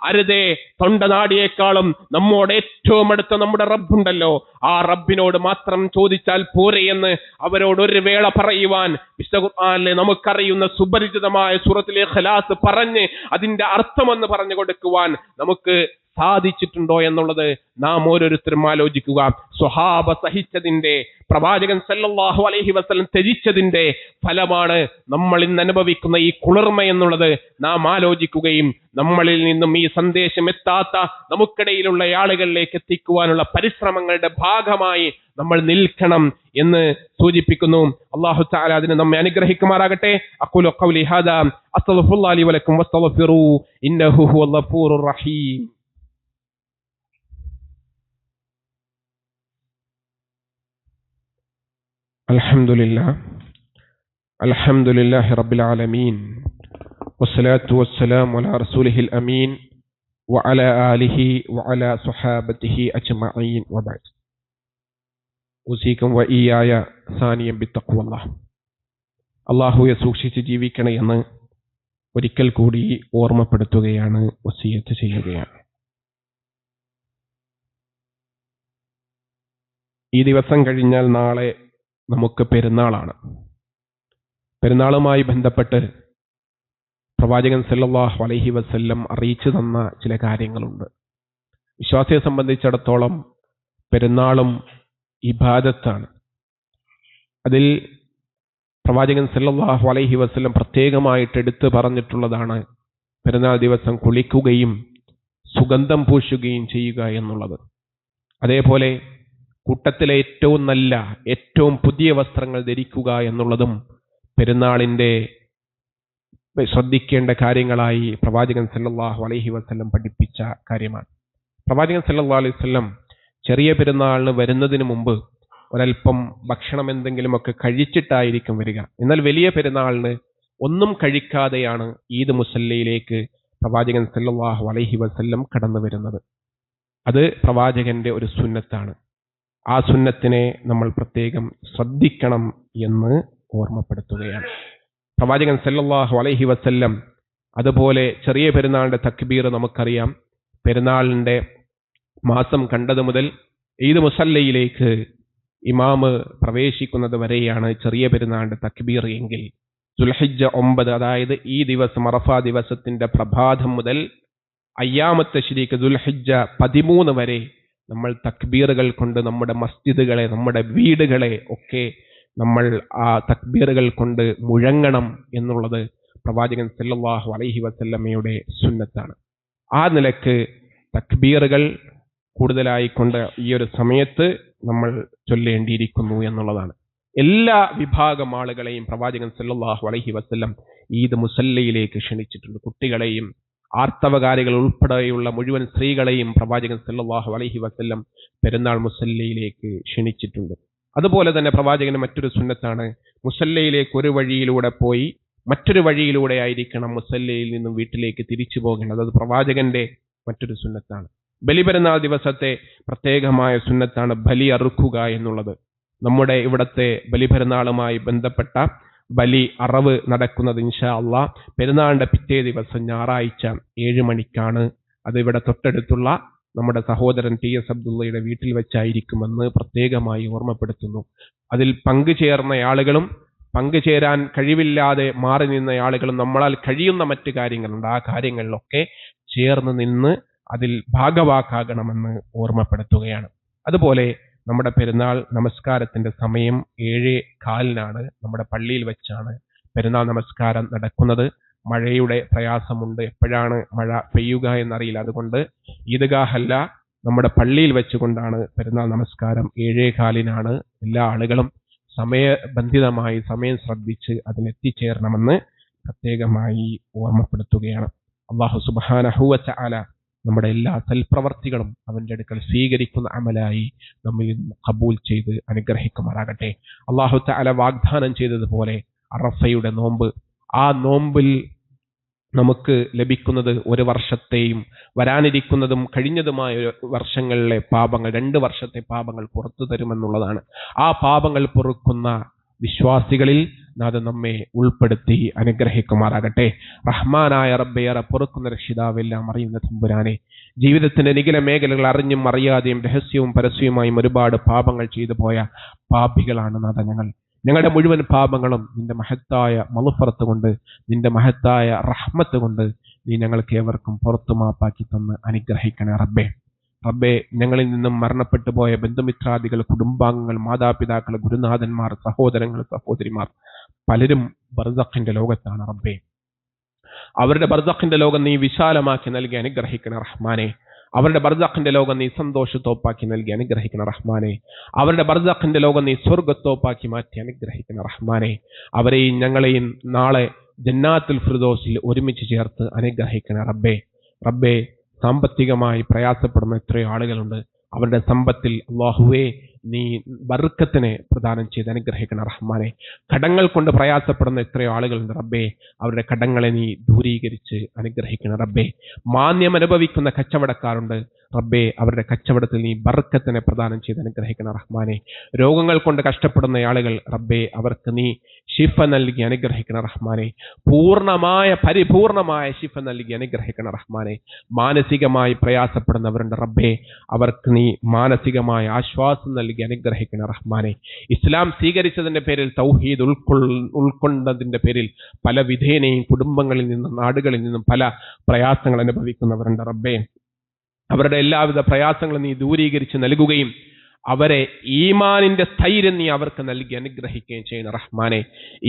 അരുതേ, തൊണ്ടനാടിയേക്കാളും നമ്മോട് ഏറ്റവും അടുത്ത നമ്മുടെ റബ്ബുണ്ടല്ലോ, ആ റബ്ബിനോട് മാത്രം ചോദിച്ചാൽ പോരെ എന്ന് അവരോട് ഒരു വേള പറയുവാൻ വിശുദ്ധ ഖുർആനിലെ നമുക്കറിയുന്ന സുപരിചിതമായ സൂറത്തുൽ ഇഖ്ലാസ് പറഞ്ഞ് അതിന്റെ അർത്ഥമെന്ന് പറഞ്ഞു കൊടുക്കുവാൻ നമുക്ക് സാധിച്ചിട്ടുണ്ടോ എന്നുള്ളത് നാം ഓരോരുത്തരും ആലോചിക്കുക. സ്വഹാബ സഹിച്ചതിന്റെ, പ്രവാചകൻ സല്ലല്ലാഹു അലൈഹി വസല്ലം ത്യജിച്ചതിന്റെ ഫലമാണ് നമ്മൾ ഇന്ന് അനുഭവിക്കുന്ന ഈ കുളിർമ എന്നുള്ളത് നാം ആലോചിക്കുകയും നമ്മളിൽ നിന്നും ഈ സന്ദേശം എത്താത്ത നമുക്കിടയിലുള്ള ആളുകളിലേക്ക് എത്തിക്കുവാനുള്ള പരിശ്രമങ്ങളുടെ ഭാഗമായി നമ്മൾ നിൽക്കണം എന്ന് സൂചിപ്പിക്കുന്നു. അല്ലാഹു തആല അതിനെ നമ്മെ അനുഗ്രഹിക്കുമാറാകട്ടെ. അഖൂലു ഖൗലി ഹാദാ അസ്തഗ്ഫിറുല്ലാഹി ലി വലക്കും വസ്തഗ്ഫിറൂ ഇന്നഹു ഹുവൽ ഗഫൂറുർ റഹീം. അൽഹംദുലില്ലാഹി റബ്ബിൽ ആലമീൻ വസ്സലാത്തു വസ്സലാമു അലാ റസൂലിഹിൽ അമീൻ വഅലാ ആലിഹി വഅലാ സ്വഹാബത്തിഹി അജ്മഈൻ വബഅദ്. ഉസീകും വഇയ്യായ സാനിയം ബിത്തഖ്വല്ലാഹ്. അല്ലാഹുവെ സൂക്ഷിച്ച് ജീവിക്കണേ എന്ന് ഒരിക്കൽ കൂടി ഓർമ്മപ്പെടുത്തുകയാണ്, വസിയത്ത് ചെയ്യുകയാണ്. ഈ ദിവസം കഴിഞ്ഞാൽ നാളെ നമുക്ക് പെരുന്നാളാണ്. പെരുന്നാളുമായി ബന്ധപ്പെട്ട് പ്രവാചകൻ സല്ലല്ലാഹു അലൈഹി വസല്ലം അറിയിച്ചു തന്ന ചില കാര്യങ്ങളുണ്ട്. വിശ്വാസിയെ സംബന്ധിച്ചിടത്തോളം പെരുന്നാളും ഇബാദത്താണ്. അതിൽ പ്രവാചകൻ സല്ലല്ലാഹു അലൈഹി വസല്ലം പ്രത്യേകമായിട്ട് എടുത്തു പറഞ്ഞിട്ടുള്ളതാണ് പെരുന്നാൾ ദിവസം കുളിക്കുകയും സുഗന്ധം പൂശുകയും ചെയ്യുക എന്നുള്ളത്. അതേപോലെ കൂട്ടത്തിലെ ഏറ്റവും നല്ല, ഏറ്റവും പുതിയ വസ്ത്രങ്ങൾ ധരിക്കുക എന്നുള്ളതും പെരുന്നാളിന്റെ ശ്രദ്ധിക്കേണ്ട കാര്യങ്ങളായി പ്രവാചകൻ സല്ലല്ലാഹു അലൈഹി വസല്ലം പഠിപ്പിച്ച കാര്യമാണ്. പ്രവാചകൻ സല്ലല്ലാഹു അലൈഹി വസല്ലം ചെറിയ പെരുന്നാളിന് വരുന്നതിന് മുമ്പ് ഒരൽപ്പം ഭക്ഷണം എന്തെങ്കിലുമൊക്കെ കഴിച്ചിട്ടായിരിക്കും വരിക. എന്നാൽ വലിയ പെരുന്നാളിന് ഒന്നും കഴിക്കാതെയാണ് ഈദ് മുസല്ലയിലേക്ക് പ്രവാചകൻ സല്ലല്ലാഹു അലൈഹി വസല്ലം കടന്നു വരുന്നത്. അത് പ്രവാചകന്റെ ഒരു സുന്നത്താണ്. ആ സുന്നത്തിനെ നമ്മൾ പ്രത്യേകം ശ്രദ്ധിക്കണം എന്ന് ഓർമ്മപ്പെടുത്തുകയാണ്. പ്രവാചകൻ സല്ലല്ലാഹു അലൈഹി വസല്ലം അതുപോലെ ചെറിയ പെരുന്നാളിന്റെ തക്ബീർ നമുക്കറിയാം. പെരുന്നാളിന്റെ മാസം കണ്ടത് മുതൽ ഈദ് മുസല്ലയിലേക്ക് ഇമാമ് പ്രവേശിക്കുന്നത് വരെയാണ് ചെറിയ പെരുന്നാളിന്റെ തക്ബീർ എങ്കിൽ ദുൽഹിജ്ജ 9, അതായത് ഈ ദിവസം അറഫ ദിവസത്തിന്റെ പ്രഭാതം മുതൽ അയ്യാമത്തെ ശരീക്ക് ദുൽഹിജ്ജ 13 വരെ നമ്മൾ തക്ബീറുകൾ കൊണ്ട് നമ്മുടെ മസ്ജിദുകളെ, നമ്മുടെ വീടുകളെ ഒക്കെ നമ്മൾ ആ തക്ബീറുകൾ കൊണ്ട് മുഴങ്ങണം എന്നുള്ളത് പ്രവാചകൻ സല്ലല്ലാഹു അലൈഹി വസല്ലമയുടെ സുന്നത്താണ്. ആ നിലക്ക് തക്ബീറുകൾ കൂടുതലായി കൊണ്ട് ഈ ഒരു സമയത്ത് നമ്മൾ ചൊല്ലേണ്ടിയിരിക്കുന്നു എന്നുള്ളതാണ്. എല്ലാ വിഭാഗം ആളുകളെയും പ്രവാചകൻ സല്ലല്ലാഹു അലൈഹി വസല്ലം ഈദ് മുസല്ലയിലേക്ക് ക്ഷണിച്ചിട്ടുണ്ട്. കുട്ടികളെയും ആർത്തവകാരികൾ ഉൾപ്പെടെയുള്ള മുഴുവൻ സ്ത്രീകളെയും പ്രവാചകൻ സല്ലല്ലാഹു അലൈഹി വസല്ലം പെരുന്നാൾ മുസല്ലയിലേക്ക് ക്ഷണിച്ചിട്ടുണ്ട്. അതുപോലെ തന്നെ പ്രവാചകന് മറ്റൊരു സുന്നത്താണ് മുസല്ലയിലേക്ക് ഒരു വഴിയിലൂടെ പോയി മറ്റൊരു വഴിയിലൂടെ ആയിരിക്കണം മുസല്ലയിൽ നിന്നും വീട്ടിലേക്ക് തിരിച്ചു പോകേണ്ടത്. അത് പ്രവാചകന്റെ മറ്റൊരു സുന്നത്താണ്. ബലിപെരുന്നാൾ ദിവസത്തെ പ്രത്യേകമായ സുന്നത്താണ് ബലി അറുക്കുക എന്നുള്ളത്. നമ്മുടെ ഇവിടത്തെ ബലിപെരുന്നാളുമായി ബന്ധപ്പെട്ട ബലി അറവ് നടക്കുന്നത് ഇൻഷാ അള്ളാഹ് പെരുന്നാളിന്റെ പിറ്റേ ദിവസം ഞായറാഴ്ച 7 മണിക്കാണ്. അത് ഇവിടെ തൊട്ടടുത്തുള്ള നമ്മുടെ സഹോദരൻ TS അബ്ദുള്ളയുടെ വീട്ടിൽ വെച്ചായിരിക്കുമെന്ന് പ്രത്യേകമായി ഓർമ്മപ്പെടുത്തുന്നു. അതിൽ പങ്കുചേർന്ന ആളുകളും പങ്കുചേരാൻ കഴിവില്ലാതെ മാറി നിന്ന ആളുകളും നമ്മളാൽ കഴിയുന്ന മറ്റു കാര്യങ്ങളുണ്ട്. ആ കാര്യങ്ങളിലൊക്കെ ചേർന്ന് നിന്ന് അതിൽ ഭാഗവാക്കാകണമെന്ന് ഓർമ്മപ്പെടുത്തുകയാണ്. അതുപോലെ നമ്മുടെ പെരുന്നാൾ നമസ്കാരത്തിന്റെ സമയം 7:15 നമ്മുടെ പള്ളിയിൽ വെച്ചാണ് പെരുന്നാൾ നമസ്കാരം നടക്കുന്നത്. മഴയുടെ പ്രയാസമുണ്ട്, എപ്പോഴാണ് മഴ പെയ്യുക എന്നറിയില്ല. അതുകൊണ്ട് ഈദ്ഗാഹല്ല, നമ്മുടെ പള്ളിയിൽ വെച്ചുകൊണ്ടാണ് പെരുന്നാൾ നമസ്കാരം. 7:15 എല്ലാ ആളുകളും സമയബന്ധിതമായി സമയം ശ്രദ്ധിച്ച് അതിലെത്തിച്ചേരണമെന്ന് പ്രത്യേകമായി ഓർമ്മപ്പെടുത്തുകയാണ്. അല്ലാഹു സുബ്ഹാനഹു വ തആല നമ്മുടെ എല്ലാ സൽപ്രവർത്തികളും അവന്റെ അടുക്കൽ സ്വീകരിക്കുന്ന അമലായി നമ്മിൽ ഖബൂൽ ചെയ്ത് അനുഗ്രഹിക്കുമാറാകട്ടെ. അല്ലാഹു തആല വാഗ്ദാനം ചെയ്തതുപോലെ അറഫയുടെ നോമ്പ്, ആ നോമ്പിൽ നമുക്ക് ലഭിക്കുന്നത് ഒരു വർഷത്തെയും വരാനിരിക്കുന്നതും കഴിഞ്ഞതുമായ വർഷങ്ങളിലെ പാപങ്ങൾ, 2 വർഷത്തെ പാപങ്ങൾ പുറത്തു തരുമെന്നുള്ളതാണ്. ആ പാപങ്ങൾ പൊറുക്കുന്ന വിശ്വാസികളിൽ അത് നമ്മെ ഉൾപ്പെടുത്തി അനുഗ്രഹിക്കുമാറാകട്ടെ. റഹ്മാനായ റബ്ബേ, പൊറുക്കുന്ന രക്ഷിതാവെല്ലാം അറിയുന്ന തമ്പുരാനെ, ജീവിതത്തിന്റെ നിഖില മേഖലകൾ അറിഞ്ഞും അറിയാതെയും രഹസ്യവും പരസ്യവുമായും ഒരുപാട് പാപങ്ങൾ ചെയ്തു പോയ പാപികളാണ് നാഥ ഞങ്ങൾ. ഞങ്ങളുടെ മുഴുവൻ പാപങ്ങളും നിന്റെ മഹത്തായ മഗ്ഫിറത്ത് കൊണ്ട്, നിന്റെ മഹത്തായ റഹ്മത്ത് കൊണ്ട് നീ ഞങ്ങൾക്ക് ഏവർക്കും പുറത്തു മാപ്പാക്കി തന്ന് അനുഗ്രഹിക്കണേ റബ്ബേ. റബ്ബേ, ഞങ്ങളിൽ നിന്നും മരണപ്പെട്ടു പോയ ബന്ധുമിത്രാദികൾ, കുടുംബാംഗങ്ങൾ, മാതാപിതാക്കൾ, ഗുരുനാഥന്മാർ, സഹോദരങ്ങൾ, സഹോദരിമാർ പലരും ബർസഖിന്റെ ലോകത്താണ് റബ്ബേ. അവരുടെ ബർസഖിന്റെ ലോകം നീ വിശാലമാക്കി നൽകി അനുഗ്രഹിക്കണേ റഹ്മാനെ. അവരുടെ ബർസഖിന്റെ ലോകം നീ സന്തോഷത്തോപ്പാക്കി നൽകി അനുഗ്രഹിക്കണ റഹ്മാനെ. അവരുടെ ബർസഖിന്റെ ലോകം നീ സ്വർഗത്തോപ്പാക്കി മാറ്റി അനുഗ്രഹിക്കണ റഹ്മാനെ. അവരെയും ഞങ്ങളെയും നാളെ ജന്നാത്തുൽ ഫിർദൗസിൽ ഒരുമിച്ച് ചേർത്ത് അനുഗ്രഹിക്കണ റബ്ബേ. റബ്ബേ, സാമ്പത്തികമായി പ്രയാസപ്പെടുന്ന എത്രയോ ആളുകളുണ്ട്. അവരുടെ സമ്പത്തിൽ അല്ലാഹുവേ നീ ബർക്കത്തിനെ പ്രദാനം ചെയ്ത് അനുഗ്രഹിക്കണ റഹ്മാനെ. കടങ്ങൾ കൊണ്ട് പ്രയാസപ്പെടുന്ന എത്രയോ ആളുകളുണ്ട് റബ്ബേ. അവരുടെ കടങ്ങളെ നീ ദൂരീകരിച്ച് അനുഗ്രഹിക്കണ റബ്ബേ. മാന്യം അനുഭവിക്കുന്ന കച്ചവടക്കാരുണ്ട് റബ്ബേ. അവരുടെ കച്ചവടത്തിൽ നീ ബർക്കത്തിനെ പ്രദാനം ചെയ്ത് അനുഗ്രഹിക്കണ റഹ്മാനെ. രോഗങ്ങൾ കൊണ്ട് കഷ്ടപ്പെടുന്ന ആളുകൾ റബ്ബേ, അവർക്ക് നീ ശിഫ നൽകി അനുഗ്രഹിക്കണ റഹ്മാനെ. പരിപൂർണമായ ശിഫ നൽകി അനുഗ്രഹിക്കണ റഹ്മാനെ. മാനസികമായി പ്രയാസപ്പെടുന്നവരുണ്ട് റബ്ബേ, അവർക്ക് നീ മാനസികമായ ആശ്വാസം നൽകി അനുഗ്രഹിക്കണ റഹ്മാനെ. ഇസ്ലാം സ്വീകരിച്ചതിന്റെ പേരിൽ, തൗഹീദ് ഉൾക്കൊണ്ടതിന്റെ പേരിൽ പല വിധേനയും കുടുംബങ്ങളിൽ നിന്നും നാടുകളിൽ നിന്നും പല പ്രയാസങ്ങൾ അനുഭവിക്കുന്നവരുണ്ട് റബ്ബേ. അവരുടെ എല്ലാവിധ പ്രയാസങ്ങളും നീ ദൂരീകരിച്ച് നൽകുകയും അവരെ ഈമാനിന്റെ സ്ഥൈര്യം നീ അവർക്ക് നൽകി അനുഗ്രഹിക്കുകയും ചെയ്യുന്ന റഹ്മാനെ.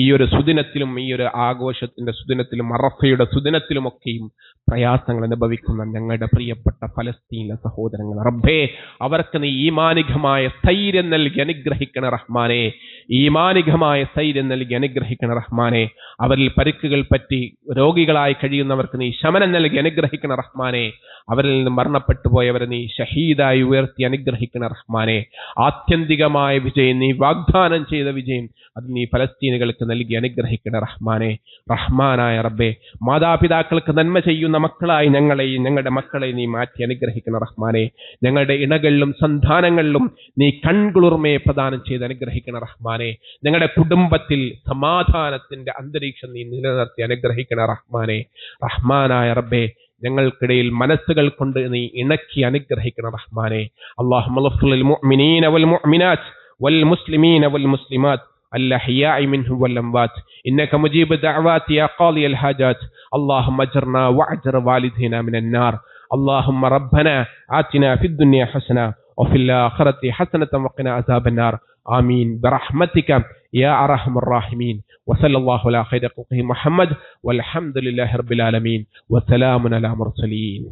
ഈ ഒരു സുദിനത്തിലും, ഈ ഒരു ആഘോഷത്തിന്റെ സുദിനത്തിലും, അറഫയുടെ സുദിനത്തിലുമൊക്കെയും പ്രയാസങ്ങൾ അനുഭവിക്കുന്ന ഞങ്ങളുടെ പ്രിയപ്പെട്ട ഫലസ്തീനിലെ സഹോദരങ്ങൾ റബ്ബേ, അവർക്ക് നീ ഈമാനികമായ സ്ഥൈര്യം നൽകി അനുഗ്രഹിക്കണ റഹ്മാനെ. ഈമാനികമായ സ്ഥൈര്യം നൽകി അനുഗ്രഹിക്കണ റഹ്മാനെ. അവരിൽ പരിക്കുകൾ പറ്റി രോഗികളായി കഴിയുന്നവർക്ക് നീ ശമനം നൽകി അനുഗ്രഹിക്കണ റഹ്മാനെ. അവരിൽ നിന്ന് മരണപ്പെട്ടു പോയവരെ നീ ഷഹീദായി ഉയർത്തി അനുഗ്രഹിക്കണ റഹ്മാനെ. ആത്യന്തികമായ വിജയം, നീ വാഗ്ദാനം ചെയ്ത വിജയം, അത് നീ ഫലസ്തീനുകൾക്ക് നൽകി അനുഗ്രഹിക്കണ റഹ്മാനെ. റഹ്മാനായ റബ്ബേ, മാതാപിതാക്കൾക്ക് നന്മ ചെയ്യുന്ന മക്കളായി ഞങ്ങളെയും ഞങ്ങളുടെ മക്കളെ നീ മാറ്റി അനുഗ്രഹിക്കണ റഹ്മാനെ. ഞങ്ങളുടെ ഇണകളിലും സന്താനങ്ങളിലും നീ കൺകുളിർമയെ പ്രദാനം ചെയ്ത് അനുഗ്രഹിക്കണ റഹ്മാനെ. ഞങ്ങളുടെ കുടുംബത്തിൽ സമാധാനത്തിന്റെ അന്തരീക്ഷം നീ നിലനിർത്തി അനുഗ്രഹിക്കണ റഹ്മാനെ. റഹ്മാനായ റബ്ബേ, ഞങ്ങൾക്കിടയിൽ മനസ്സുകൾ കൊണ്ട് നീ ഇണക്കി അനുഗ്രഹിക്കണ റഹ്മാനെ. അല്ലാഹുമ്മ ഗ്ഫിർ ലിൽ മുഅ്മിനീന വൽ മുഅ്മിനാത്ത് വൽ മുസ്ലിമീന വൽ മുസ്ലിമാത്ത് الأحياء منهم والأموات إنك مجيب الدعوات يا قاضي الحاجات. اللهم اجرنا واجر والدينا من النار. اللهم ربنا آتنا في الدنيا حسنة وفي الآخرة حسنة وقنا عذاب النار. آمين برحمتك يا أرحم الراحمين. وصلى الله على خير خلقه محمد والحمد لله رب العالمين. وسلام على المرسلين.